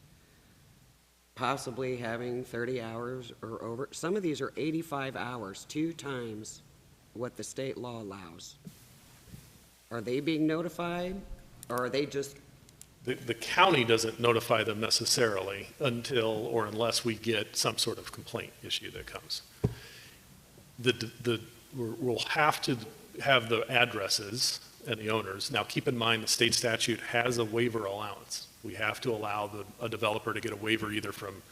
possibly having 30 hours or over? Some of these are 85 hours, 2 times what the state law allows. Are they being notified, or are they just? The county doesn't notify them necessarily until or unless we get some sort of complaint issue that comes. We'll have to have the addresses and the owners. Now, keep in mind, the state statute has a waiver allowance. We have to allow a developer to get a waiver either from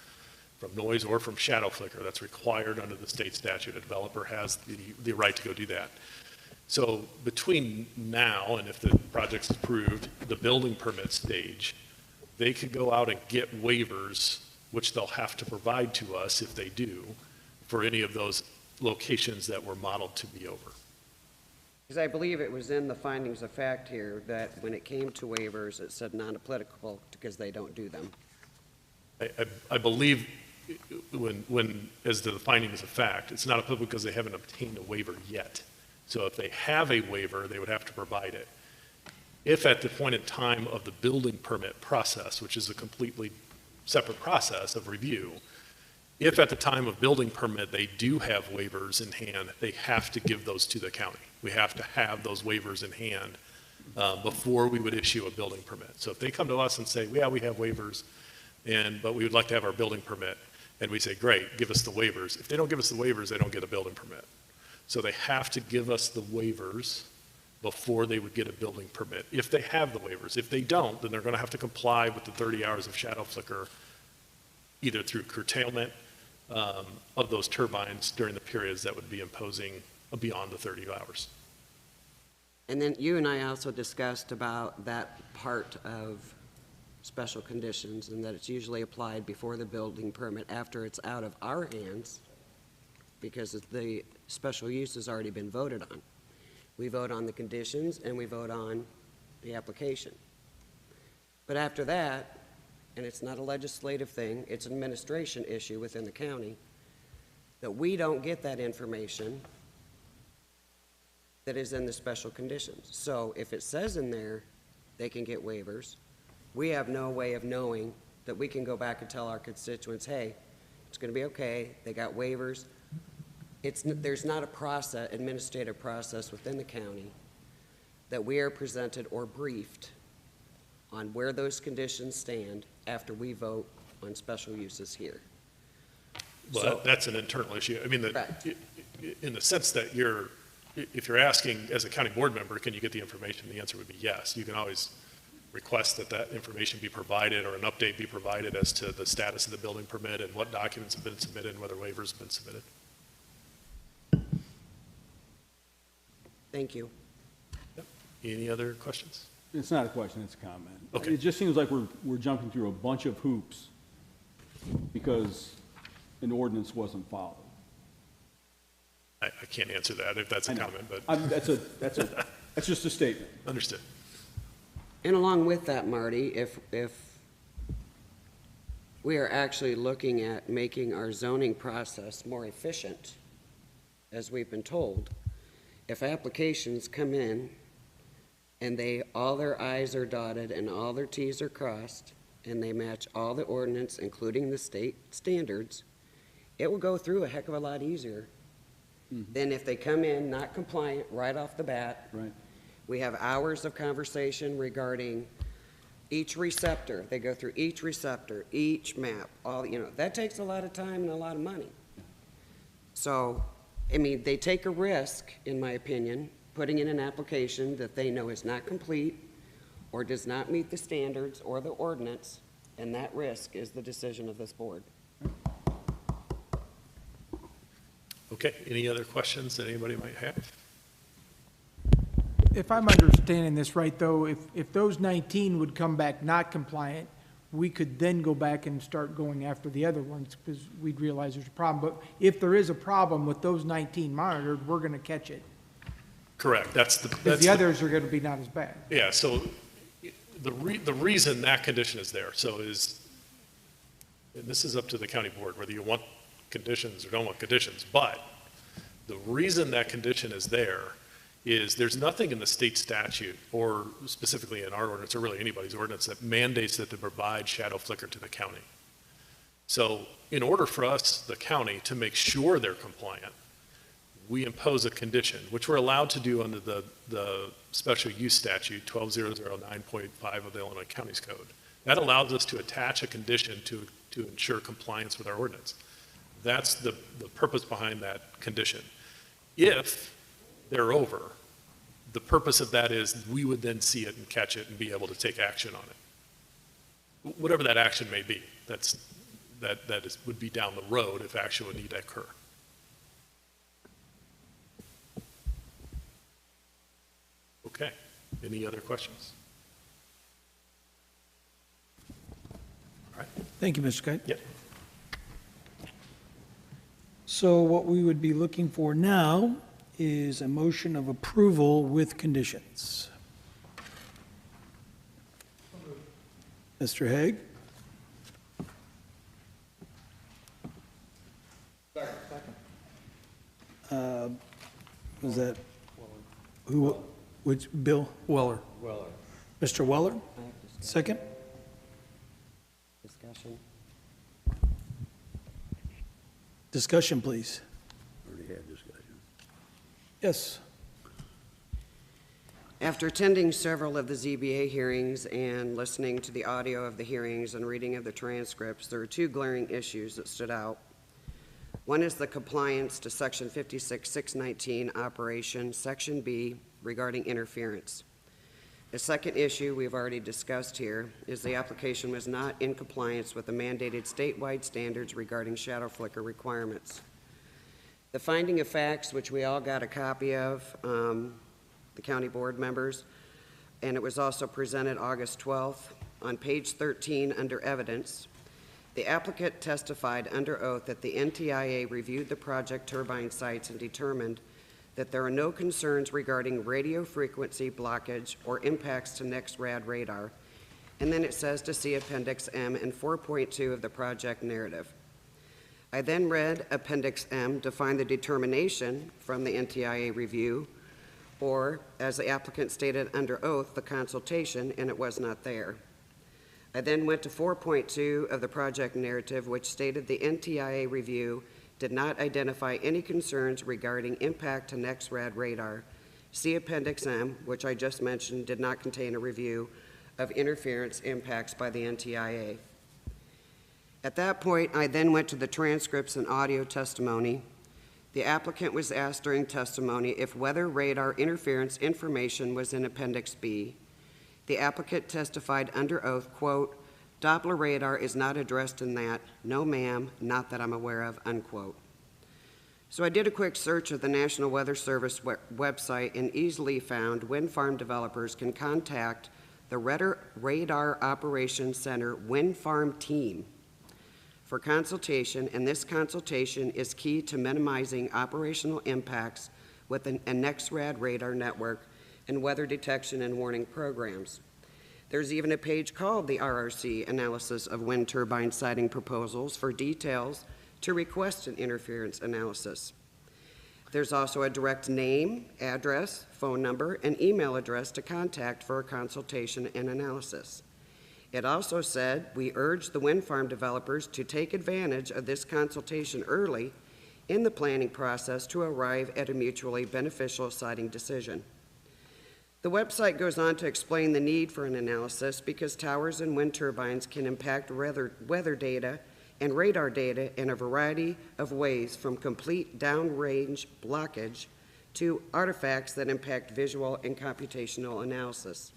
noise or from shadow flicker. That's required under the state statute. A developer has the right to go do that. So between now and if the project's approved, the building permit stage, they could go out and get waivers, which they'll have to provide to us if they do, for any of those locations that were modeled to be over. Because I believe it was in the findings of fact here that when it came to waivers, it said non-applicable because they don't do them. I believe when as the findings of fact, it's not applicable because they haven't obtained a waiver yet. So if they have a waiver, they would have to provide it. If at the point in time of the building permit process, which is a completely separate process of review, if at the time of building permit they do have waivers in hand, they have to give those to the county. We have to have those waivers in hand before we would issue a building permit. So if they come to us and say, yeah, we have waivers, but we would like to have our building permit, and we say, great, give us the waivers. If they don't give us the waivers, they don't get a building permit. So they have to give us the waivers before they would get a building permit, if they have the waivers. If they don't, then they're going to have to comply with the 30 hours of shadow flicker, either through curtailment of those turbines during the periods that would be imposing beyond the 30 hours. And then you and I also discussed about that part of special conditions, and that it's usually applied before the building permit after it's out of our hands, because the special use has already been voted on. We vote on the conditions and we vote on the application. But after that, and it's not a legislative thing, it's an administration issue within the county, that we don't get that information that is in the special conditions. So if it says in there they can get waivers, we have no way of knowing that we can go back and tell our constituents, hey, it's going to be okay, they got waivers. There's not a administrative process within the county that we are presented or briefed on where those conditions stand after we vote on special uses here. Well, So- that's an internal issue. I mean, Correct. in the sense that if you're asking as a county board member, can you get the information? The answer would be yes. You can always request that information be provided or an update be provided as to the status of the building permit and what documents have been submitted and whether waivers have been submitted. Thank you. Yep. Any other questions? It's not a question, it's a comment. Okay. It just seems like we're jumping through a bunch of hoops because an ordinance wasn't followed. I can't answer that if that's a comment, but That's just a statement. understood. And along with that, Marty, if we are actually looking at making our zoning process more efficient, as we've been told, if applications come in and all their i's are dotted and all their t's are crossed, and they match all the ordinance, including the state standards, it will go through a heck of a lot easier than if they come in not compliant right off the bat. Right. We have hours of conversation regarding each receptor. They go through each receptor, each map, that takes a lot of time and a lot of money. So, I mean, they take a risk, in my opinion, putting in an application that they know is not complete or does not meet the standards or the ordinance, and that risk is the decision of this board. Okay, any other questions that anybody might have? If I'm understanding this right, though, if those 19 would come back not compliant, we could then go back and start going after the other ones because we'd realize there's a problem. But if there is a problem with those 19 monitored, we're going to catch it. Correct, Because the others are going to be not as bad. Yeah, so the reason that condition is there, and this is up to the county board, whether you want conditions or don't want conditions, but the reason that condition is there is there's nothing in the state statute, or specifically in our ordinance, or really anybody's ordinance, that mandates that they provide shadow flicker to the county. So in order for us, the county, to make sure they're compliant, we impose a condition, which we're allowed to do under the special use statute 12009.5 of the Illinois Counties Code. That allows us to attach a condition to ensure compliance with our ordinance. That's the purpose behind that condition. If they're over, the purpose of that is we would then see it and catch it and be able to take action on it. Whatever that action may be, would be down the road if action would need to occur. Okay, any other questions? All right. Thank you, Mr. Kite. Yep. So what we would be looking for now is a motion of approval with conditions. Mr. Hague? Was that, who, which, Bill? Weller. Mr. Weller? Second? Discussion. Discussion, please. Already had discussion. Yes. After attending several of the ZBA hearings and listening to the audio of the hearings and reading of the transcripts, there are two glaring issues that stood out. One is the compliance to Section 56-619 operation, Section B, regarding interference. The second issue we've already discussed here is the application was not in compliance with the mandated statewide standards regarding shadow flicker requirements. The finding of facts, which we all got a copy of, the county board members, and it was also presented August 12th. On page 13 under evidence, the applicant testified under oath that the NTIA reviewed the project turbine sites and determined that there are no concerns regarding radio frequency blockage or impacts to NEXRAD radar. And then it says to see Appendix M and 4.2 of the project narrative. I then read Appendix M to find the determination from the NTIA review, or as the applicant stated under oath, the consultation, and it was not there. I then went to 4.2 of the project narrative, which stated the NTIA review did not identify any concerns regarding impact to NEXRAD radar. See Appendix M, which I just mentioned, did not contain a review of interference impacts by the NTIA. At that point, I then went to the transcripts and audio testimony. The applicant was asked during testimony if weather radar interference information was in Appendix B. The applicant testified under oath, quote, Doppler radar is not addressed in that. No, ma'am, not that I'm aware of, unquote. So I did a quick search of the National Weather Service website and easily found wind farm developers can contact the Radar Operations Center Wind Farm Team for consultation, and this consultation is key to minimizing operational impacts with a NexRad radar network and weather detection and warning programs. There's even a page called the RRC Analysis of Wind Turbine Siting Proposals for details to request an interference analysis. There's also a direct name, address, phone number, and email address to contact for a consultation and analysis. It also said, we urge the wind farm developers to take advantage of this consultation early in the planning process to arrive at a mutually beneficial siting decision. The website goes on to explain the need for an analysis because towers and wind turbines can impact weather data and radar data in a variety of ways, from complete downrange blockage to artifacts that impact visual and computational analysis.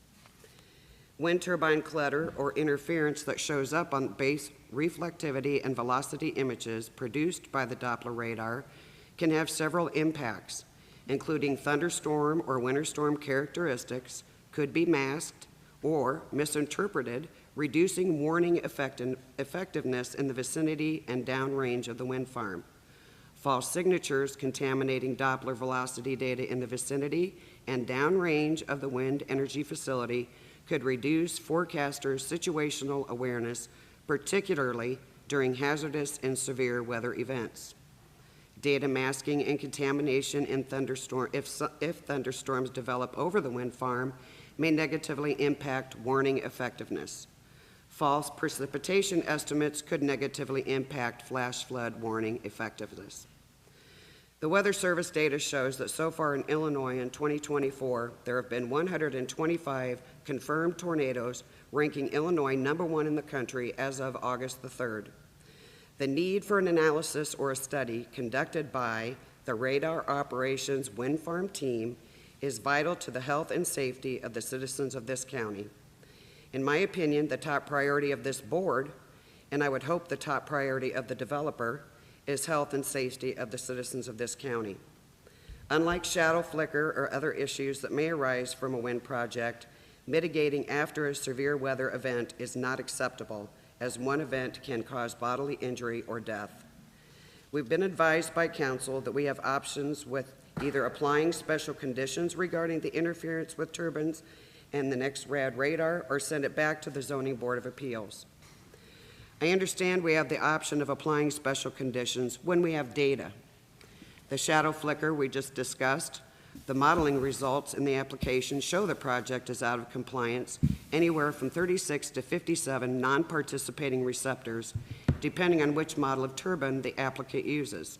Wind turbine clutter or interference that shows up on base reflectivity and velocity images produced by the Doppler radar can have several impacts, including thunderstorm or winter storm characteristics, could be masked or misinterpreted, reducing warning effectiveness in the vicinity and downrange of the wind farm. False signatures contaminating Doppler velocity data in the vicinity and downrange of the wind energy facility could reduce forecasters' situational awareness, particularly during hazardous and severe weather events. Data masking and contamination in if thunderstorms develop over the wind farm may negatively impact warning effectiveness. False precipitation estimates could negatively impact flash flood warning effectiveness. The Weather Service data shows that so far in Illinois in 2024, there have been 125 confirmed tornadoes, ranking Illinois #1 in the country as of August the 3rd. The need for an analysis or a study conducted by the Radar Operations Wind Farm Team is vital to the health and safety of the citizens of this county. In my opinion, the top priority of this board, and I would hope the top priority of the developer, is health and safety of the citizens of this county. Unlike shadow flicker or other issues that may arise from a wind project, mitigating after a severe weather event is not acceptable, as one event can cause bodily injury or death. We've been advised by council that we have options with either applying special conditions regarding the interference with turbines and the NexRad radar, or send it back to the Zoning Board of Appeals. I understand we have the option of applying special conditions when we have data. The shadow flicker we just discussed, the modeling results in the application show the project is out of compliance anywhere from 36 to 57 non-participating receptors, depending on which model of turbine the applicant uses.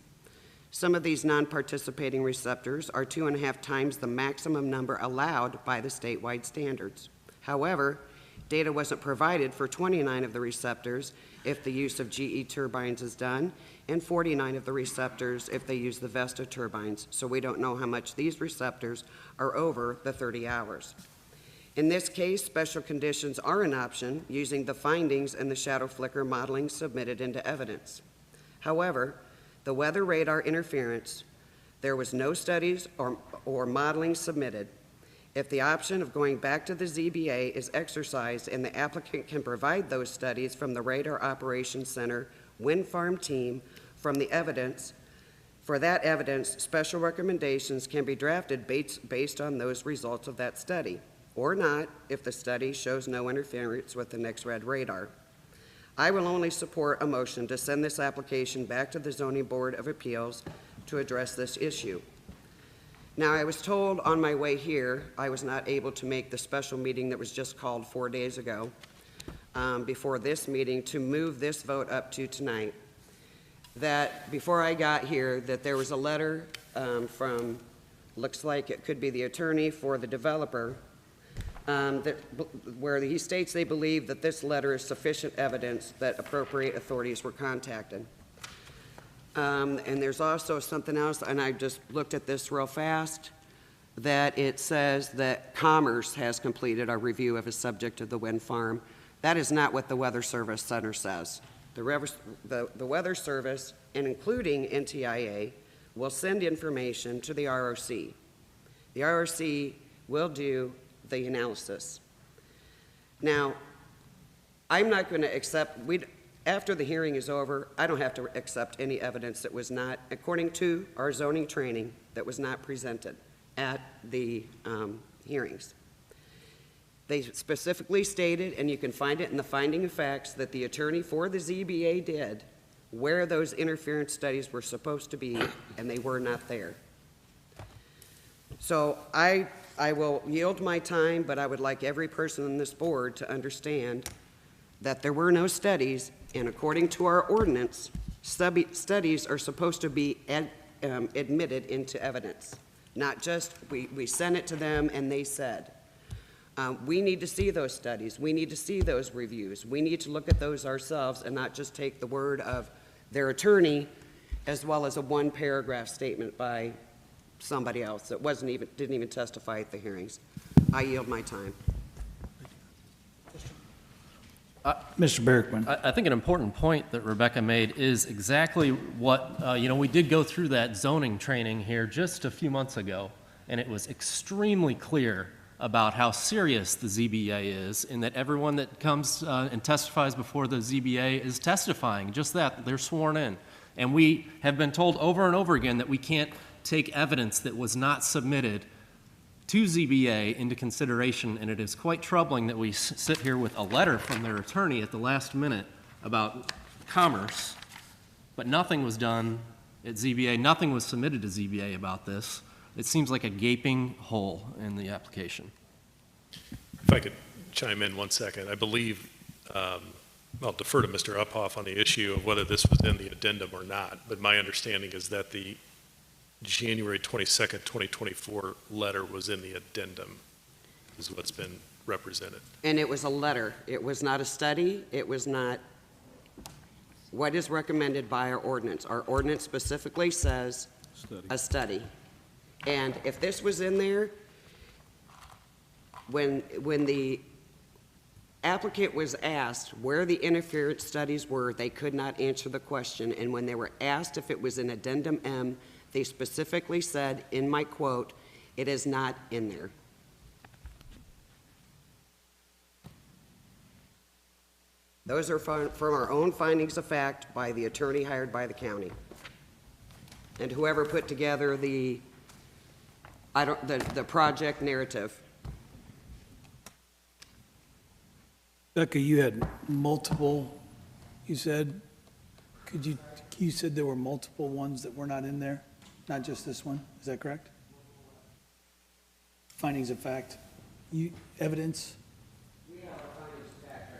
Some of these non-participating receptors are 2.5 times the maximum number allowed by the statewide standards. However, data wasn't provided for 29 of the receptors if the use of GE turbines is done, and 49 of the receptors if they use the Vesta turbines, so we don't know how much these receptors are over the 30 hours. In this case, special conditions are an option using the findings in the shadow flicker modeling submitted into evidence. However, the weather radar interference, there was no studies or modeling submitted. If the option of going back to the ZBA is exercised and the applicant can provide those studies from the Radar Operations Center Wind Farm Team from the evidence, for that evidence, special recommendations can be drafted based on those results of that study, or not if the study shows no interference with the NexRad radar. I will only support a motion to send this application back to the Zoning Board of Appeals to address this issue. Now, I was told on my way here, I was not able to make the special meeting that was just called 4 days ago before this meeting to move this vote up to tonight. That before I got here, that there was a letter from, looks like it could be the attorney for the developer, where he states they believe that this letter is sufficient evidence that appropriate authorities were contacted. And there's also something else, and I just looked at this real fast, that it says that Commerce has completed a review of a subject of the wind farm. That is not what the Weather Service Center says. The Weather Service, and including NTIA, will send information to the ROC. The ROC will do the analysis. Now, I'm not going to accept, after the hearing is over, I don't have to accept any evidence that was not, according to our zoning training, that was not presented at the hearings. They specifically stated, and you can find it in the finding of facts, that the attorney for the ZBA did where those interference studies were supposed to be, and they were not there. So I will yield my time, but I would like every person on this board to understand that there were no studies, and according to our ordinance, studies are supposed to be admitted into evidence, not just we sent it to them and they said. We need to see those studies. We need to see those reviews. We need to look at those ourselves and not just take the word of their attorney as well as a one-paragraph statement by somebody else that didn't even testify at the hearings. I yield my time. Mr. Berkman. I think an important point that Rebecca made is exactly what, we did go through that zoning training here just a few months ago, and it was extremely clear about how serious the ZBA is, and that everyone that comes and testifies before the ZBA is testifying, just that, they're sworn in. And we have been told over and over again that we can't take evidence that was not submitted to ZBA into consideration, and it is quite troubling that we sit here with a letter from their attorney at the last minute about commerce, but nothing was done at ZBA, nothing was submitted to ZBA about this. It seems like a gaping hole in the application. If I could chime in 1 second, I believe, I'll defer to Mr. Uphoff on the issue of whether this was in the addendum or not, but my understanding is that the January 22nd, 2024 letter was in the addendum, is what's been represented. And it was a letter. It was not a study. It was not what is recommended by our ordinance. Our ordinance specifically says a study. And if this was in there, when the applicant was asked where the interference studies were, they could not answer the question. And when they were asked if it was in Addendum M, they specifically said, in my quote, "It is not in there." Those are from our own findings of fact by the attorney hired by the county. And whoever put together the project narrative. Becca, you had multiple, you said there were multiple ones that were not in there, not just this one, is that correct? Findings of fact, evidence? We have our findings of fact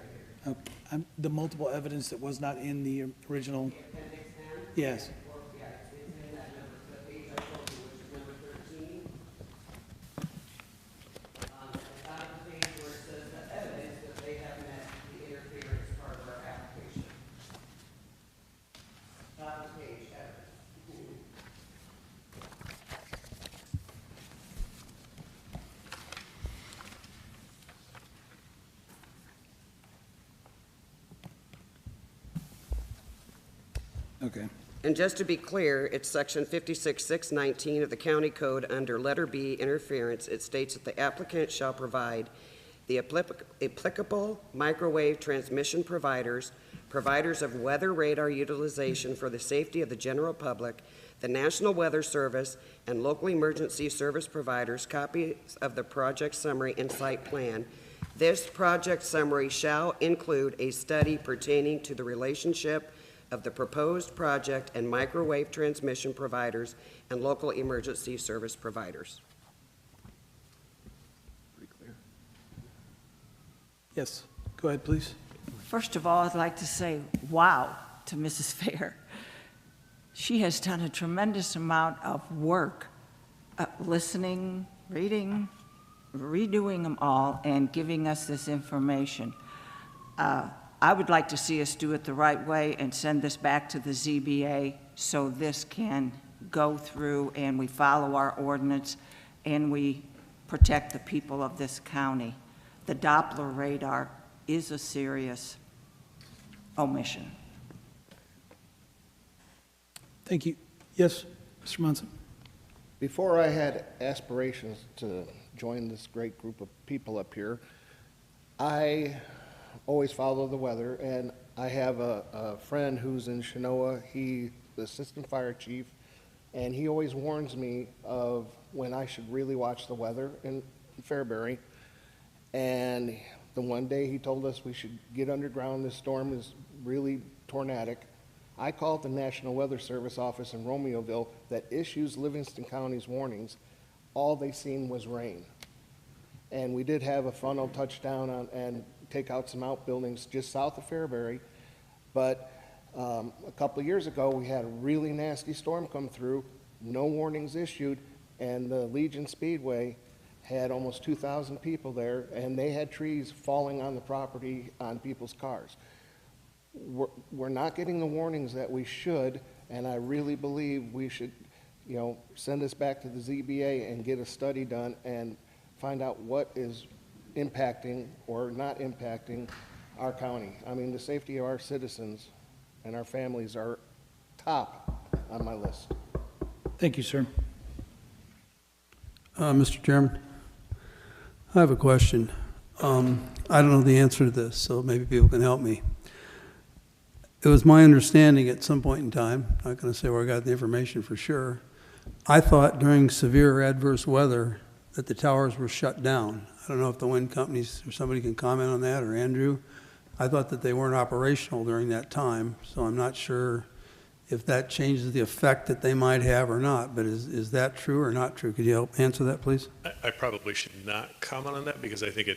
right here. The multiple evidence that was not in the original? The appendix 10? Yes. Yeah, it's in that number, the page I told you, which is number 13. At the top of the page where it says the evidence that they have met the interference part of our application. Top of the page, evidence. Okay. And just to be clear, it's section 56-619 of the county code under letter B, interference. It states that the applicant shall provide the applicable microwave transmission providers, providers of weather radar utilization for the safety of the general public, the National Weather Service, and local emergency service providers copies of the project summary and site plan. This project summary shall include a study pertaining to the relationship of the proposed project and microwave transmission providers and local emergency service providers. Pretty clear. Yes, go ahead, please. First of all, I'd like to say wow to Mrs. Fair. She has done a tremendous amount of work, listening, reading, redoing them all, and giving us this information. I would like to see us do it the right way and send this back to the ZBA so this can go through and we follow our ordinance and we protect the people of this county. The Doppler radar is a serious omission. Thank you. Yes, Mr. Munson. Before I had aspirations to join this great group of people up here, I always follow the weather, and I have a friend who's in Chenoa. He's the assistant fire chief, and he always warns me of when I should really watch the weather in Fairbury. And the one day he told us we should get underground, this storm is really tornadic. I called the National Weather Service office in Romeoville that issues Livingston County's warnings. All they seen was rain. And we did have a funnel touchdown on, and take out some outbuildings just south of Fairbury. But a couple of years ago, we had a really nasty storm come through, no warnings issued, and the Legion Speedway had almost 2,000 people there, and they had trees falling on the property on people's cars. We're not getting the warnings that we should, and I really believe we should, send this back to the ZBA and get a study done and find out what is impacting or not impacting our county. I mean, the safety of our citizens and our families are top on my list. Thank you, sir. Mr. Chairman, I have a question. I don't know the answer to this, so maybe people can help me. It was my understanding at some point in time, I'm not going to say where I got the information for sure, I thought during severe adverse weather that the towers were shut down. I don't know if the wind companies or somebody can comment on that, or Andrew. I thought that they weren't operational during that time, so I'm not sure if that changes the effect that they might have or not, but is that true or not true? Could you help answer that, please? I probably should not comment on that because I think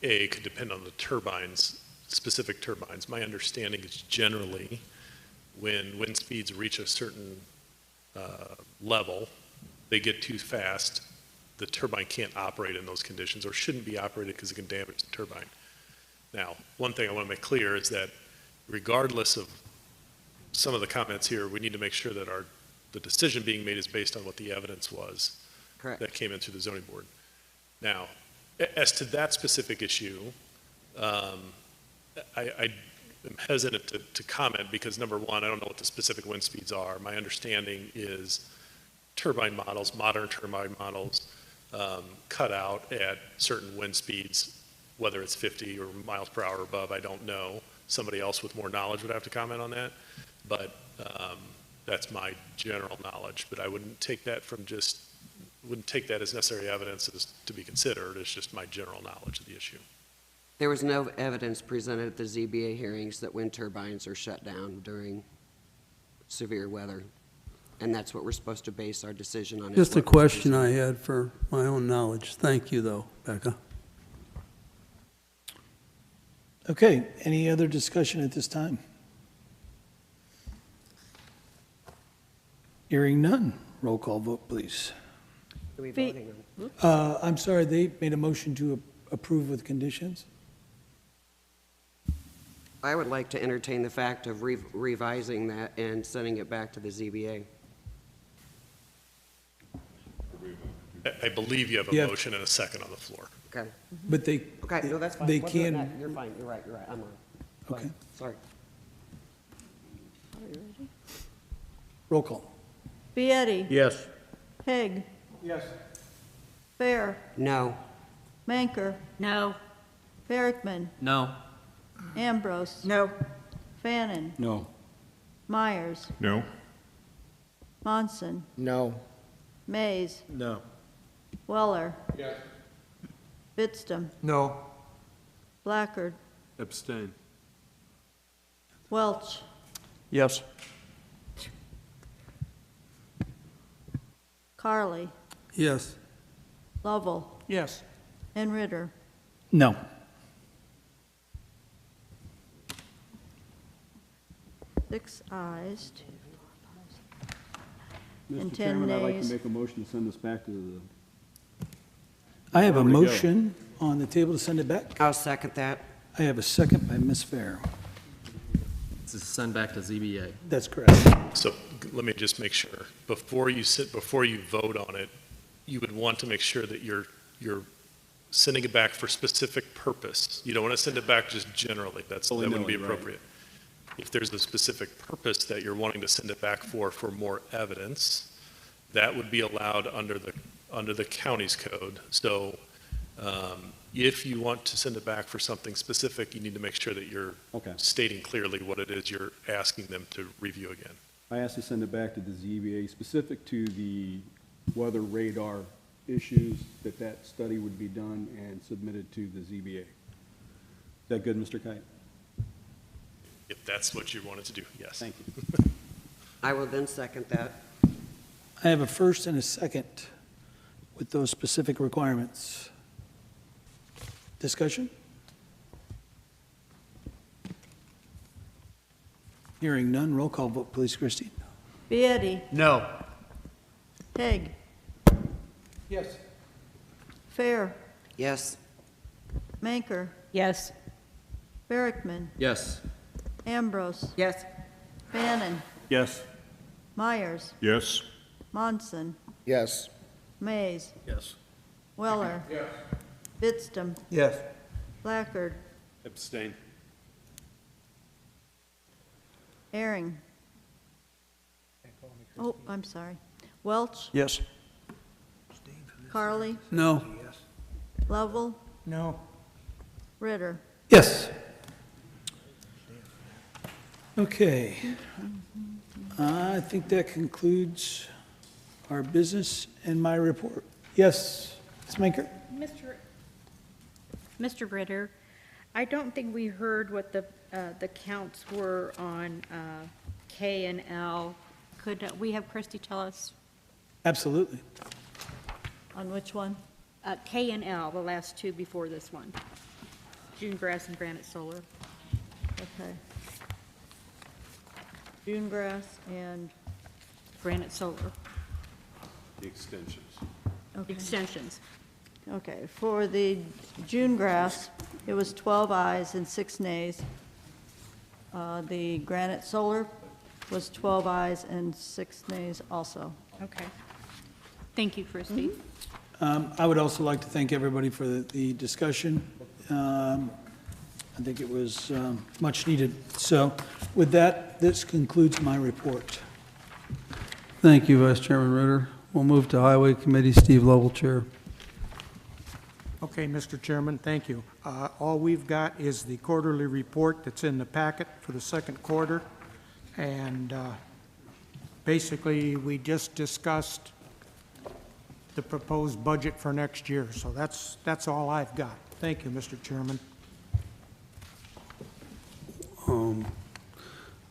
it could depend on the turbines, specific turbines. My understanding is generally when wind speeds reach a certain level, they get too fast, the turbine can't operate in those conditions or shouldn't be operated because it can damage the turbine. Now, one thing I want to make clear is that regardless of some of the comments here, we need to make sure that the decision being made is based on what the evidence was. Correct. That came in through the zoning board. Now, as to that specific issue, I am hesitant to comment because number one, I don't know what the specific wind speeds are. My understanding is turbine models, modern turbine models, cut out at certain wind speeds, whether it's 50 or miles per hour or above, I don't know. Somebody else with more knowledge would have to comment on that, but that's my general knowledge. But I wouldn't take that as necessary evidence as to be considered. It's just my general knowledge of the issue. There was no evidence presented at the ZBA hearings that wind turbines are shut down during severe weather. And that's what we're supposed to base our decision on. Just a question I had for my own knowledge. Thank you, though, Becca. Okay, any other discussion at this time? Hearing none. Roll call vote, please. Are we voting on? I'm sorry, they made a motion to approve with conditions? I would like to entertain the fact of revising that and sending it back to the ZBA. I believe you have a motion and a second on the floor. Okay. But they, Okay, no, that's fine. they We'll do it can, now. You're fine, you're right, I'm on. Go Okay. ahead. Sorry. roll call. Bietti. Yes. Haig. Yes. Fair. No. Manker. No. Barrickman. No. Ambrose. No. Fannin. No. Myers. No. Monson. No. Mays. No. Weller. Yes. Bitstam. No. Blackard. Abstain. Welch. Yes. Carly. Yes. Lovell. Yes. And Ritter. No. Six ayes, and Mr. 10 Chairman, I'd like to nays. make a motion to send this back to the, I have a Where would it go? motion on the table to send it back. I'll second that. I have a second by Ms. Fair. This is send back to ZBA. That's correct. So let me just make sure, before you vote on it, you would want to make sure that you're sending it back for specific purpose. You don't want to send it back just generally. That wouldn't be right. appropriate. If there's a specific purpose that you're wanting to send it back for more evidence, that would be allowed under the county's code. So if you want to send it back for something specific, you need to make sure that you're Okay. stating clearly what it is you're asking them to review again. I asked to send it back to the ZBA specific to the weather radar issues, that study would be done and submitted to the ZBA. Is that good, Mr. Kite? If that's what you wanted to do, yes. Thank you. I will then second that. I have a first and a second with those specific requirements. Discussion? Hearing none, roll call vote, please, Christine. Beatty? No. Haig? Yes. Fair? Yes. Manker? Yes. Barrickman? Yes. Ambrose? Yes. Bannon? Yes. Myers? Yes. Monson? Yes. Mays? Yes. Weller? Yes. Pittstam? Yes. Blackard? Abstain. Airing? Oh, I'm sorry. Welch? Yes. Carly? No. Lovell? No. Ritter? Yes. Okay. I think that concludes our business and my report. Yes, Ms. Manker? Mr. Britter, I don't think we heard what the counts were on K and L. Could we have Christie tell us? Absolutely. On which one? K and L, the last two before this one. June Grass and Granite Solar. Okay. June grass and, Granite Solar, The extensions. okay. extensions. Okay, for the June grass, it was 12 ayes and 6 nays. The granite solar was 12 ayes and 6 nays also. Okay. Thank you, Christie. I would also like to thank everybody for the discussion. I think it was much needed. So with that, this concludes my report. Thank you, Vice Chairman Ritter. We'll move to Highway Committee, Steve Lovell, Chair. Okay, Mr. Chairman, thank you. All we've got is the quarterly report that's in the packet for the second quarter. And basically, we just discussed the proposed budget for next year. So that's all I've got. Thank you, Mr. Chairman.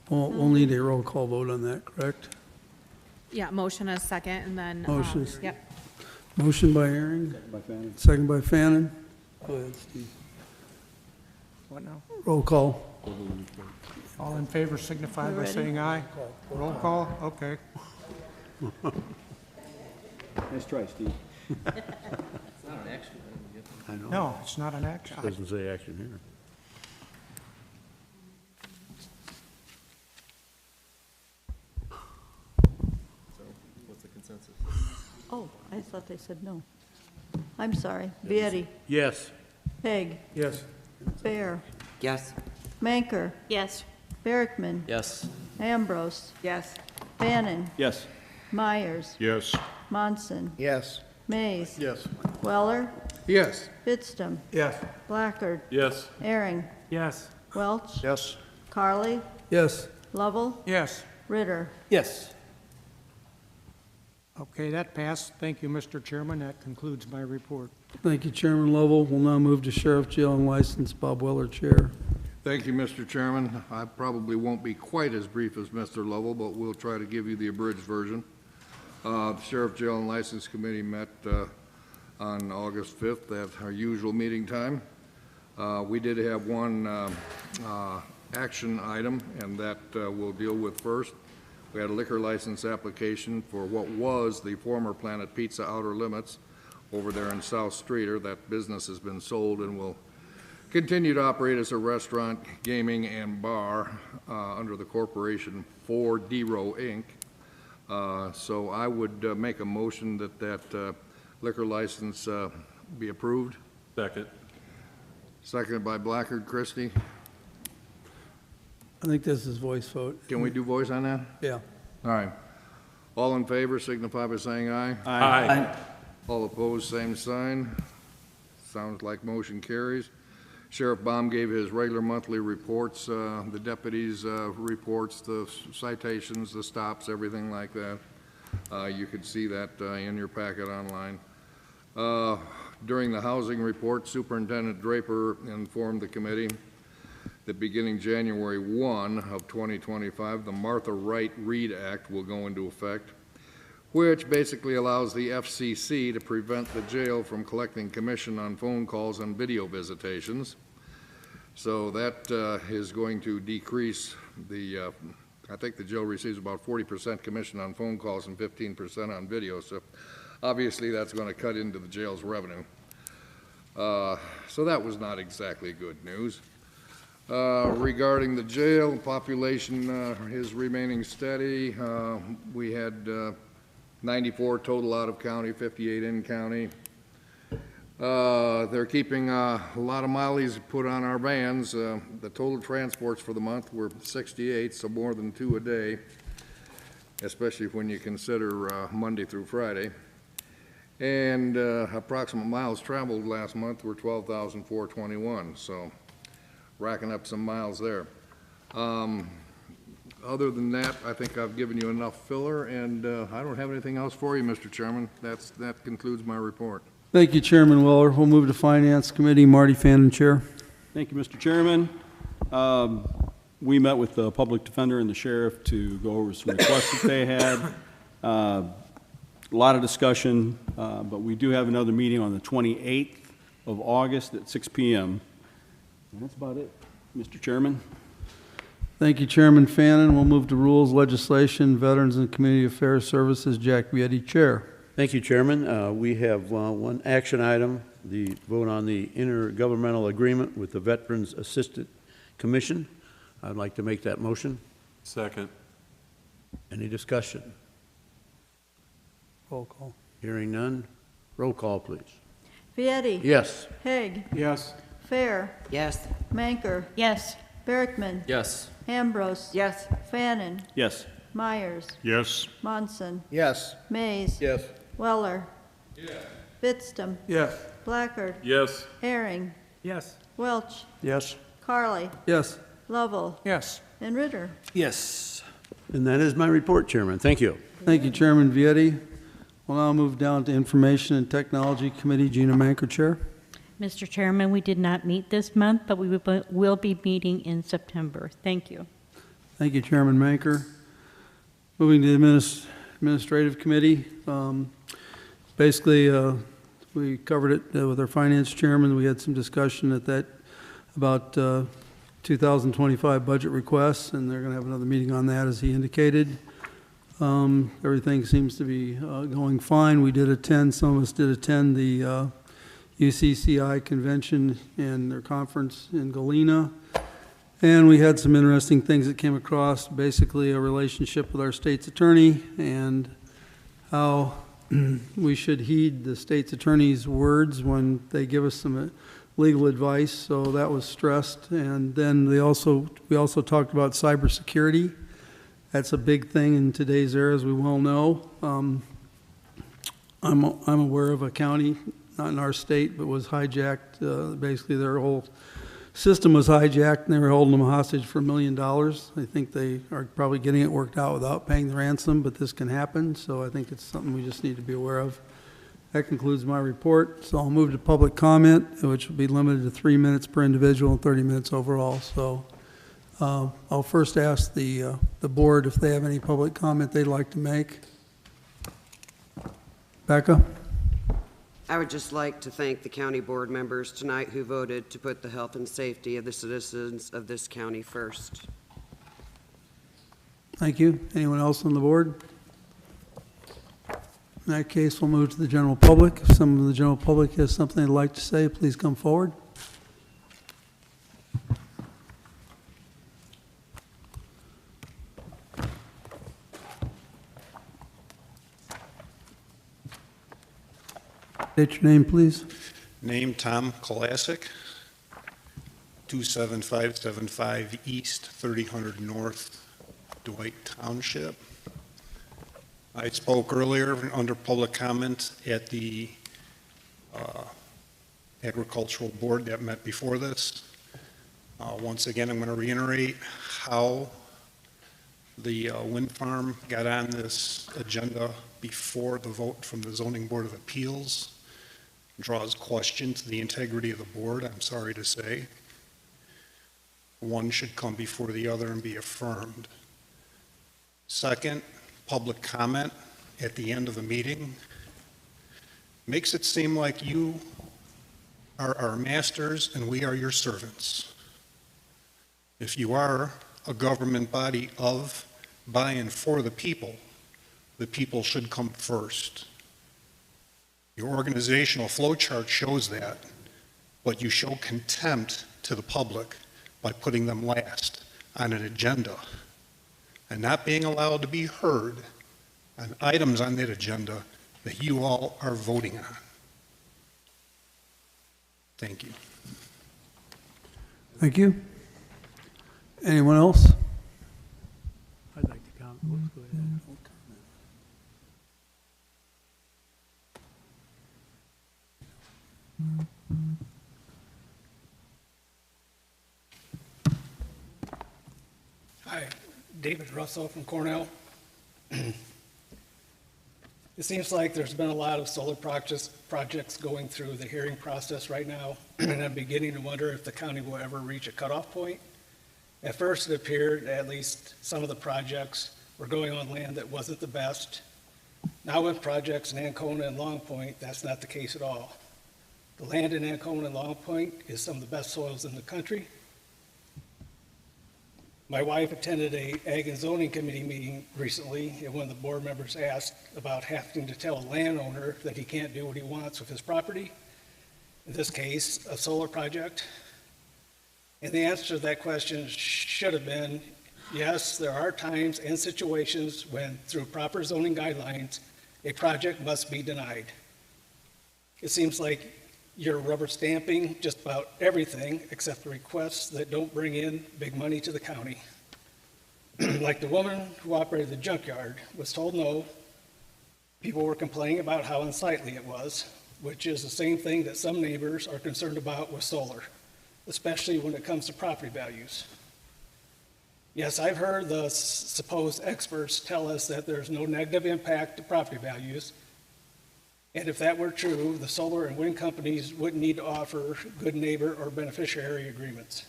We'll need a roll call vote on that, correct? Yeah, motion a second, and then. Motions. Yep. Motion by Aaron, By Fannin. second by Fannin. Go ahead, Steve. What now? Roll call. All in favor signify You by ready? saying aye. Roll call, okay. Nice try, Steve. No, it's not an action. Doesn't say action here. What's the consensus? Oh, I thought they said no. I'm sorry. Beatty? Yes. Haig? Yes. Fair? Yes. Manker? Yes. Barrickman? Yes. Ambrose? Yes. Bannon? Yes. Myers? Yes. Monson? Yes. Mays? Yes. Weller? Yes. Pittstam? Yes. Blackard? Yes. Airing? Yes. Welch? Yes. Carly? Yes. Lovell? Yes. Ritter? Yes. Okay, that passed. Thank you, Mr. Chairman. That concludes my report. Thank you, Chairman Lovell. We'll now move to Sheriff Jail and License, Bob Weller, Chair. Thank you, Mr. Chairman. I probably won't be quite as brief as Mr. Lovell, but we'll try to give you the abridged version. The Sheriff Jail and License Committee met on August 5th at our usual meeting time. We did have one action item, and that we'll deal with first. We had a liquor license application for what was the former Planet Pizza Outer Limits over there in South Streeter. That business has been sold and will continue to operate as a restaurant, gaming, and bar under the corporation for DRO Inc. So I would make a motion that liquor license be approved. Second. Seconded by Blackard. Christie, I think this is voice vote. can we do voice on that? Yeah. All right. All in favor signify by saying aye. Aye. All opposed, same sign. Sounds like motion carries. Sheriff Baum gave his regular monthly reports, the deputies' reports, the citations, the stops, everything like that. You could see that in your packet online. During the housing report, Superintendent Draper informed the committee that beginning January 1 of 2025, the Martha Wright Reed Act will go into effect, which basically allows the FCC to prevent the jail from collecting commission on phone calls and video visitations. So that is going to decrease the, I think the jail receives about 40% commission on phone calls and 15% on video. So obviously that's going to cut into the jail's revenue. So that was not exactly good news. Regarding the jail, population is remaining steady. We had 94 total out of county, 58 in county. They're keeping a lot of mileage put on our vans. The total transports for the month were 68, so more than 2 a day, especially when you consider Monday through Friday. And approximate miles traveled last month were 12,421, so racking up some miles there. Other than that, I think I've given you enough filler, and I don't have anything else for you, Mr. Chairman. That concludes my report. Thank you, Chairman Weller. We'll move to Finance Committee. Marty Fannin, Chair. Thank you, Mr. Chairman. We met with the public defender and the sheriff to go over some requests that they had. A lot of discussion, but we do have another meeting on the 28th of August at 6 p.m. And that's about it, Mr. Chairman. Thank you, Chairman Fannin. We'll move to Rules, Legislation, Veterans and Community Affairs Services. Jack Vietti, Chair. Thank you, Chairman. We have one action item, the vote on the intergovernmental agreement with the Veterans Assistance Commission. I'd like to make that motion. Second. Any discussion? Roll call. Hearing none. Roll call, please. Vietti. Yes. Haig. Yes. Fair. Yes. Manker. Yes. Berkman. Yes. Ambrose. Yes. Fannin. Yes. Myers. Yes. Monson. Yes. Mays. Yes. Weller. Yes. Bittstem. Yes. Blackard. Yes. Herring. Yes. Welch. Yes. Carly. Yes. Lovell. Yes. And Ritter. Yes. And that is my report, Chairman. Thank you. Thank you, Chairman Vietti. We'll now move down to Information and Technology Committee. Gina Manker, Chair. Mr. Chairman, we did not meet this month, but we will be meeting in September. Thank you. Thank you, Chairman Manker. Moving to the Administrative Committee. Basically, we covered it with our Finance Chairman. We had some discussion at that about 2025 budget requests, and they're going to have another meeting on that, as he indicated. Everything seems to be going fine. We did attend, some of us did attend the UCCI convention and their conference in Galena. And we had some interesting things that came across, basically a relationship with our state's attorney and how we should heed the state's attorney's words when they give us some legal advice. So that was stressed. And then we also talked about cybersecurity. That's a big thing in today's era, as we well know. I'm aware of a county, not in our state, but was hijacked. Basically, their whole system was hijacked, and they were holding them hostage for $1 million. I think they are probably getting it worked out without paying the ransom, but this can happen. So I think it's something we just need to be aware of. That concludes my report. So I'll move to public comment, which will be limited to 3 minutes per individual and 30 minutes overall. So I'll first ask the board if they have any public comment they'd like to make. Becca? I would just like to thank the county board members tonight who voted to put the health and safety of the citizens of this county first. Thank you. Anyone else on the board? In that case, we'll move to the general public. If someone in the general public has something they'd like to say, please come forward. State your name, please. Name Tom Kolasic, 27575 East, 3000 North, Dwight Township. I spoke earlier under public comment at the agricultural board that met before this. Once again, I'm going to reiterate how the wind farm got on this agenda before the vote from the Zoning Board of Appeals. Draws question to the integrity of the board, I'm sorry to say. One should come before the other and be affirmed. Second, public comment at the end of the meeting makes it seem like you are our masters and we are your servants. If you are a government body of, by, and for the people should come first. Your organizational flowchart shows that, but you show contempt to the public by putting them last on an agenda and not being allowed to be heard on items on that agenda that you all are voting on. Thank you. Thank you. Anyone else? I'd like to comment. Let's go ahead. Hi, David Russell from Cornell. It seems like there's been a lot of solar projects going through the hearing process right now, and I'm beginning to wonder if the county will ever reach a cutoff point. At first, it appeared at least some of the projects were going on land that wasn't the best. Now with projects in Ancona and Long Point, that's not the case at all. The land in Ancona and Long Point is some of the best soils in the country. My wife attended a Ag and Zoning Committee meeting recently, and one of the board members asked about having to tell a landowner that he can't do what he wants with his property, in this case, a solar project. And the answer to that question should have been, yes, there are times and situations when, through proper zoning guidelines, a project must be denied. It seems like you're rubber stamping just about everything except the requests that don't bring in big money to the county. Like the woman who operated the junkyard was told no. People were complaining about how unsightly it was, which is the same thing that some neighbors are concerned about with solar, especially when it comes to property values. Yes, I've heard the supposed experts tell us that there's no negative impact to property values. And if that were true, the solar and wind companies wouldn't need to offer good neighbor or beneficiary agreements.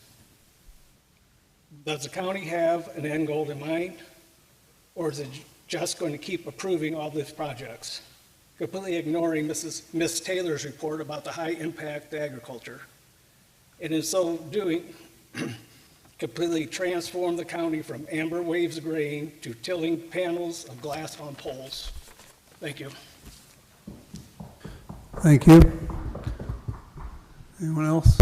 Does the county have an end goal in mind? Or is it just going to keep approving all these projects, completely ignoring Ms. Taylor's report about the high impact to agriculture? And in so doing, completely transform the county from amber waves of grain to tilling panels of glass on poles. Thank you. Thank you. Anyone else?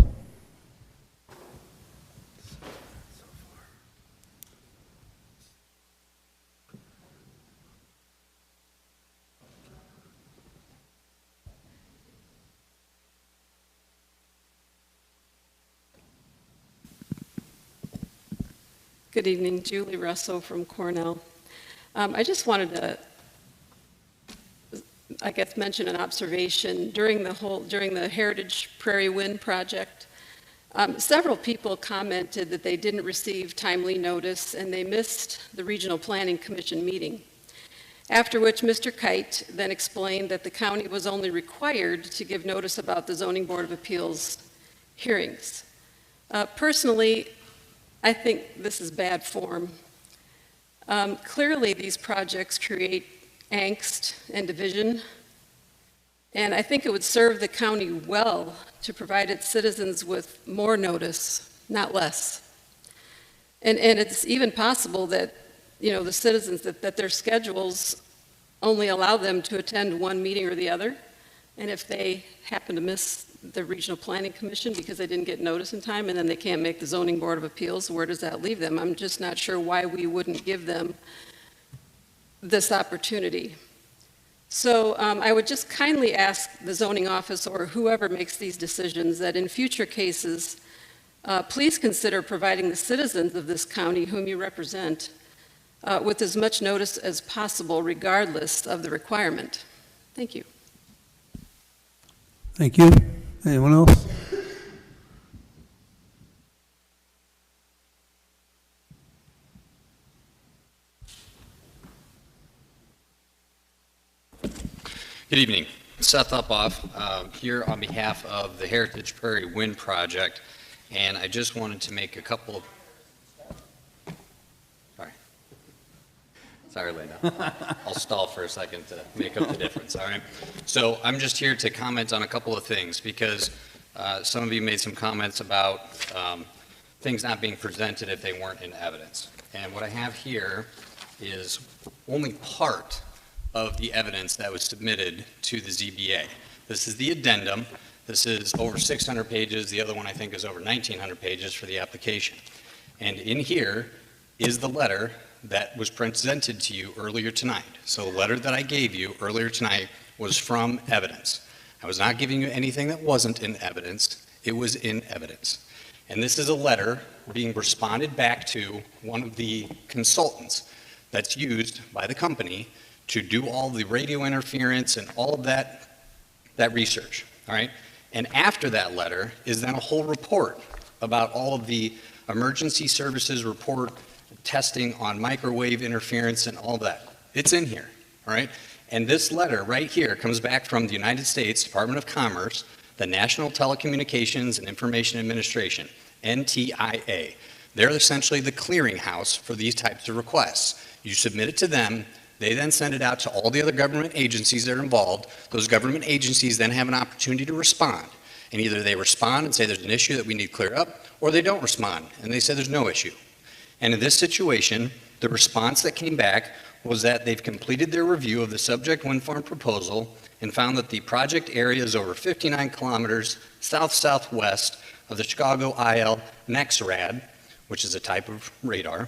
Good evening, Julie Russo from Cornell. I just wanted to, I guess, mention an observation. During the Heritage Prairie Wind project, several people commented that they didn't receive timely notice and they missed the Regional Planning Commission meeting. After which Mr. Kite then explained that the county was only required to give notice about the Zoning Board of Appeals hearings. Personally, I think this is bad form. Clearly, these projects create angst and division, and I think it would serve the county well to provide its citizens with more notice, not less. And it's even possible that, you know, the citizens, that their schedules only allow them to attend one meeting or the other, and if they happen to miss the Regional Planning Commission because they didn't get notice in time and then they can't make the Zoning Board of Appeals, where does that leave them? I'm just not sure why we wouldn't give them this opportunity. So I would just kindly ask the zoning office or whoever makes these decisions that in future cases, please consider providing the citizens of this county whom you represent with as much notice as possible regardless of the requirement. Thank you. Thank you. Anyone else? Good evening. Seth Upoff, here on behalf of the Heritage Prairie Wind Project, and I just wanted to make a couple of... Sorry, Linda. I'll stall for a second to make up the difference, all right? So I'm just here to comment on a couple of things because some of you made some comments about things not being presented if they weren't in evidence. And what I have here is only part of the evidence that was submitted to the ZBA. This is the addendum. This is over 600 pages. The other one I think is over 1,900 pages for the application. And in here is the letter that was presented to you earlier tonight. So the letter that I gave you earlier tonight was from evidence. I was not giving you anything that wasn't in evidence. It was in evidence. And this is a letter being responded back to one of the consultants that's used by the company to do all the radio interference and all of that research, all right? And after that letter is then a whole report about all of the emergency services report, testing on microwave interference and all that. It's in here, all right? And this letter right here comes back from the United States Department of Commerce, the National Telecommunications and Information Administration, NTIA. They're essentially the clearinghouse for these types of requests. You submit it to them. They then send it out to all the other government agencies that are involved. Those government agencies then have an opportunity to respond. And either they respond and say there's an issue that we need to clear up, or they don't respond and they say there's no issue. And in this situation, the response that came back was that they've completed their review of the subject wind farm proposal and found that the project area is over 59 kilometers south-southwest of the Chicago IL NEXRAD, which is a type of radar.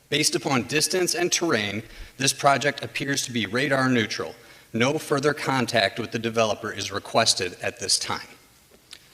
Based upon distance and terrain, this project appears to be radar neutral. No further contact with the developer is requested at this time.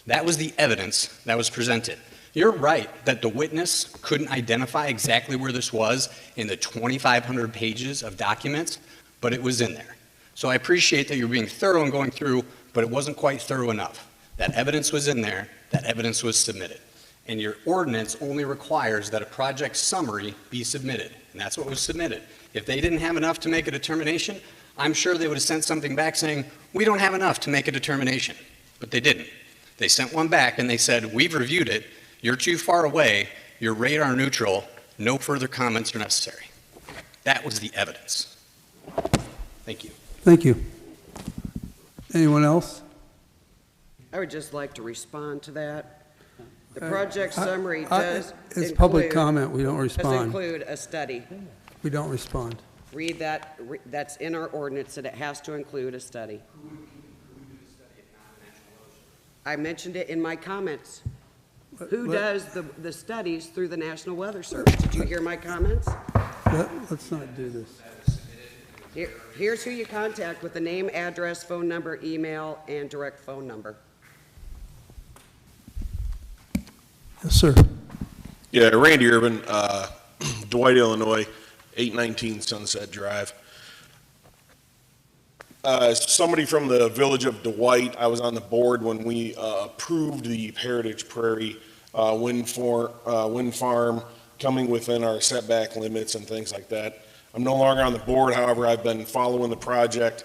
That was the evidence that was presented. You're right that the witness couldn't identify exactly where this was in the 2,500 pages of documents, but it was in there. So I appreciate that you're being thorough and going through, but it wasn't quite thorough enough. That evidence was in there, that evidence was submitted. And your ordinance only requires that a project summary be submitted, and that's what was submitted. If they didn't have enough to make a determination, I'm sure they would have sent something back saying, we don't have enough to make a determination, but they didn't. They sent one back and they said, we've reviewed it, you're too far away, you're radar neutral, no further comments are necessary. That was the evidence. Thank you. Thank you. Anyone else? I would just like to respond to that. The project summary does It's public comment, we don't does respond. include a study. We don't respond. Read that, that's in our ordinance that it has to include a study. I mentioned it in my comments. Who does the studies through the National Weather Service? Did you hear my comments? Let's not do this. Here's who you contact with the name, address, phone number, email, and direct phone number. Yes, sir. Yeah, Randy Urban, Dwight, Illinois, 819 Sunset Drive. Somebody from the village of Dwight, I was on the board when we approved the Heritage Prairie wind farm coming within our setback limits and things like that. I'm no longer on the board, however, I've been following the project.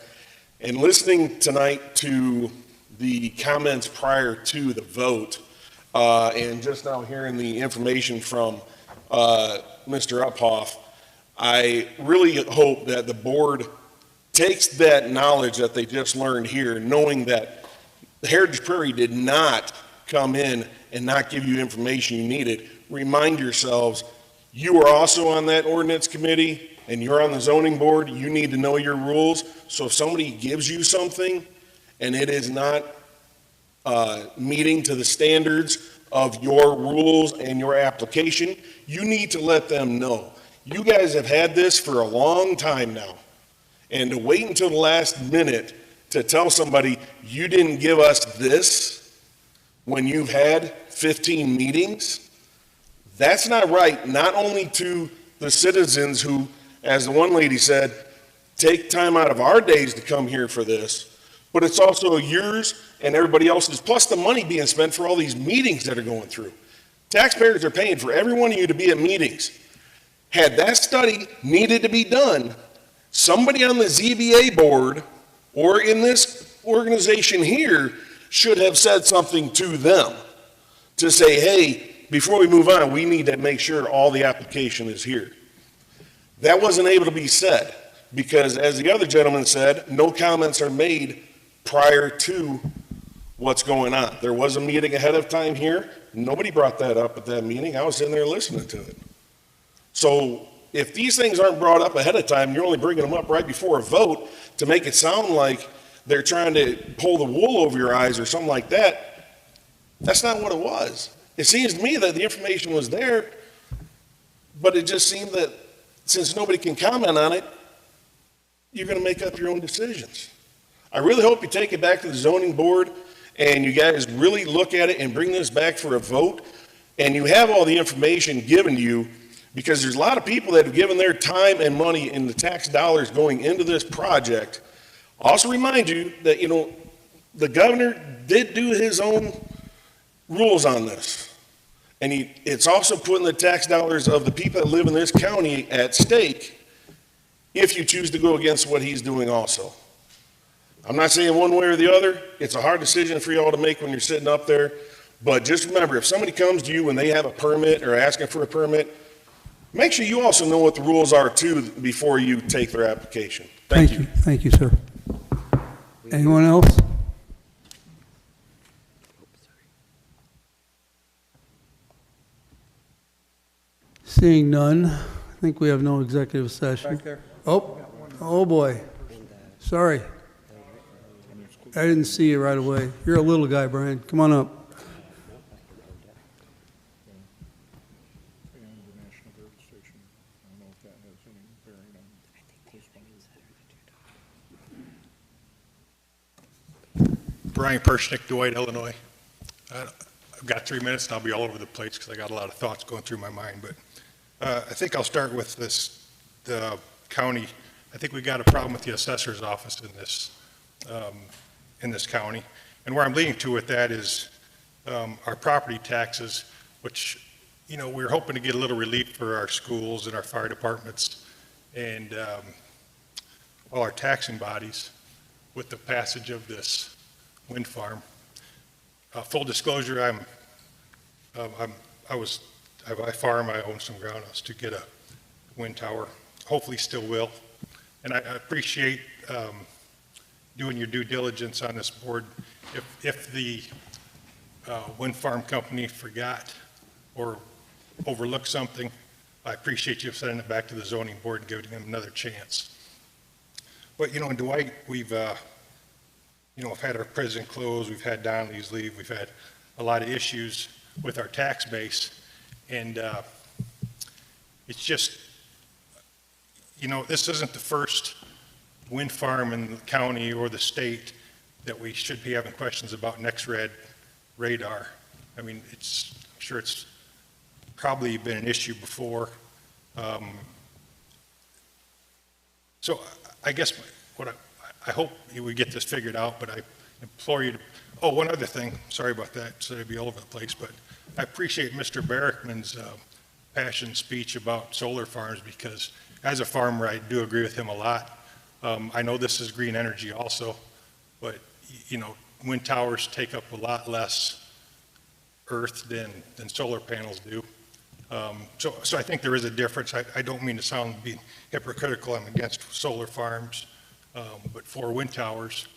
And listening tonight to the comments prior to the vote, and just now hearing the information from Mr. Uphoff, I really hope that the board takes that knowledge that they just learned here, knowing that the Heritage Prairie did not come in and not give you information you needed. Remind yourselves, you are also on that ordinance committee and you're on the zoning board, you need to know your rules. So if somebody gives you something and it is not meeting to the standards of your rules and your application, you need to let them know. You guys have had this for a long time now. And to wait until the last minute to tell somebody you didn't give us this when you've had 15 meetings, that's not right. Not only to the citizens who, as the one lady said, take time out of our days to come here for this, but it's also yours and everybody else's, plus the money being spent for all these meetings that are going through. Taxpayers are paying for every one of you to be at meetings. Had that study needed to be done, somebody on the ZBA board or in this organization here should have said something to them to say, hey, before we move on, we need to make sure all the application is here. That wasn't able to be said because, as the other gentleman said, no comments are made prior to what's going on. There was a meeting ahead of time here. Nobody brought that up at that meeting. I was sitting there listening to it. So if these things aren't brought up ahead of time, you're only bringing them up right before a vote to make it sound like they're trying to pull the wool over your eyes or something like that. That's not what it was. It seems to me that the information was there, but it just seemed that since nobody can comment on it, you're going to make up your own decisions. I really hope you take it back to the zoning board and you guys really look at it and bring this back for a vote, and you have all the information given to you, because there's a lot of people that have given their time and money in the tax dollars going into this project. Also remind you that, you know, the governor did do his own rules on this. And it's also putting the tax dollars of the people that live in this county at stake if you choose to go against what he's doing also. I'm not saying one way or the other. It's a hard decision for you all to make when you're sitting up there. But just remember, if somebody comes to you when they have a permit or asking for a permit, make sure you also know what the rules are too before you take their application. Thank you. Thank you, sir. Anyone else? Seeing none, I think we have no executive session. Back there. Oh boy. Sorry. I didn't see you right away. You're a little guy, Brian. Come on up. Brian Pershnick, Dwight, Illinois. I've got 3 minutes and I'll be all over the place because I got a lot of thoughts going through my mind, but I think I'll start with this, the county. I think we got a problem with the assessor's office in this county. And where I'm leading to with that is our property taxes, which, you know, we're hoping to get a little relief for our schools and our fire departments and all our taxing bodies with the passage of this wind farm. Full disclosure, I farm, I own some ground house to get a wind tower, hopefully still will. And I appreciate doing your due diligence on this board. If the wind farm company forgot or overlooked something, I appreciate you sending it back to the zoning board and giving them another chance. But, you know, in Dwight, we've had our prison closed, we've had Donnelly's leave, we've had a lot of issues with our tax base. And it's just, you know, this isn't the first wind farm in the county or the state that we should be having questions about next radar. I mean, I'm sure it's probably been an issue before. So I guess I hope we get this figured out, but I implore you to, one other thing, sorry about that, so it'd be all over the place, but I appreciate Mr. Barrickman's passionate speech about solar farms, because as a farmer, I do agree with him a lot. I know this is green energy also, but, you know, wind towers take up a lot less earth than solar panels do. So I think there is a difference. I don't mean to be hypocritical. I'm against solar farms, but for wind towers.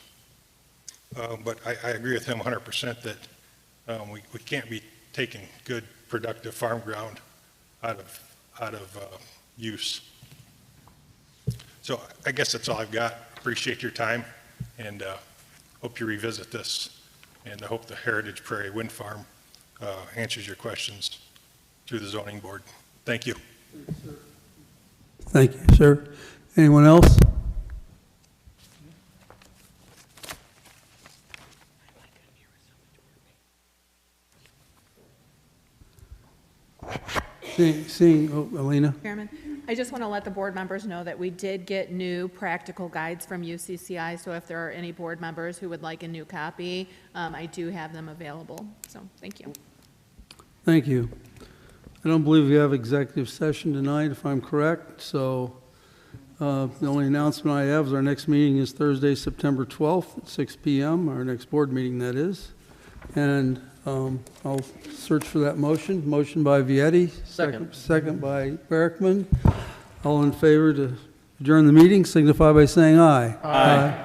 But I agree with him 100% that we can't be taking good, productive farm ground out of use. So I guess that's all I've got. Appreciate your time, and hope you revisit this. And I hope the Heritage Prairie Wind Farm answers your questions through the zoning board. Thank you. Thank you, sir. Anyone else? Seeing Alina. Chairman, I just want to let the board members know that we did get new practical guides from UCCI, so if there are any board members who would like a new copy, I do have them available. So, thank you. Thank you. I don't believe we have executive session tonight, if I'm correct, so the only announcement I have is our next meeting is Thursday, September 12th at 6 p.m., our next board meeting, that is. And I'll search for that motion. Motion by Vietti. Second by Berkman. All in favor to adjourn the meeting, signify by saying aye. Aye.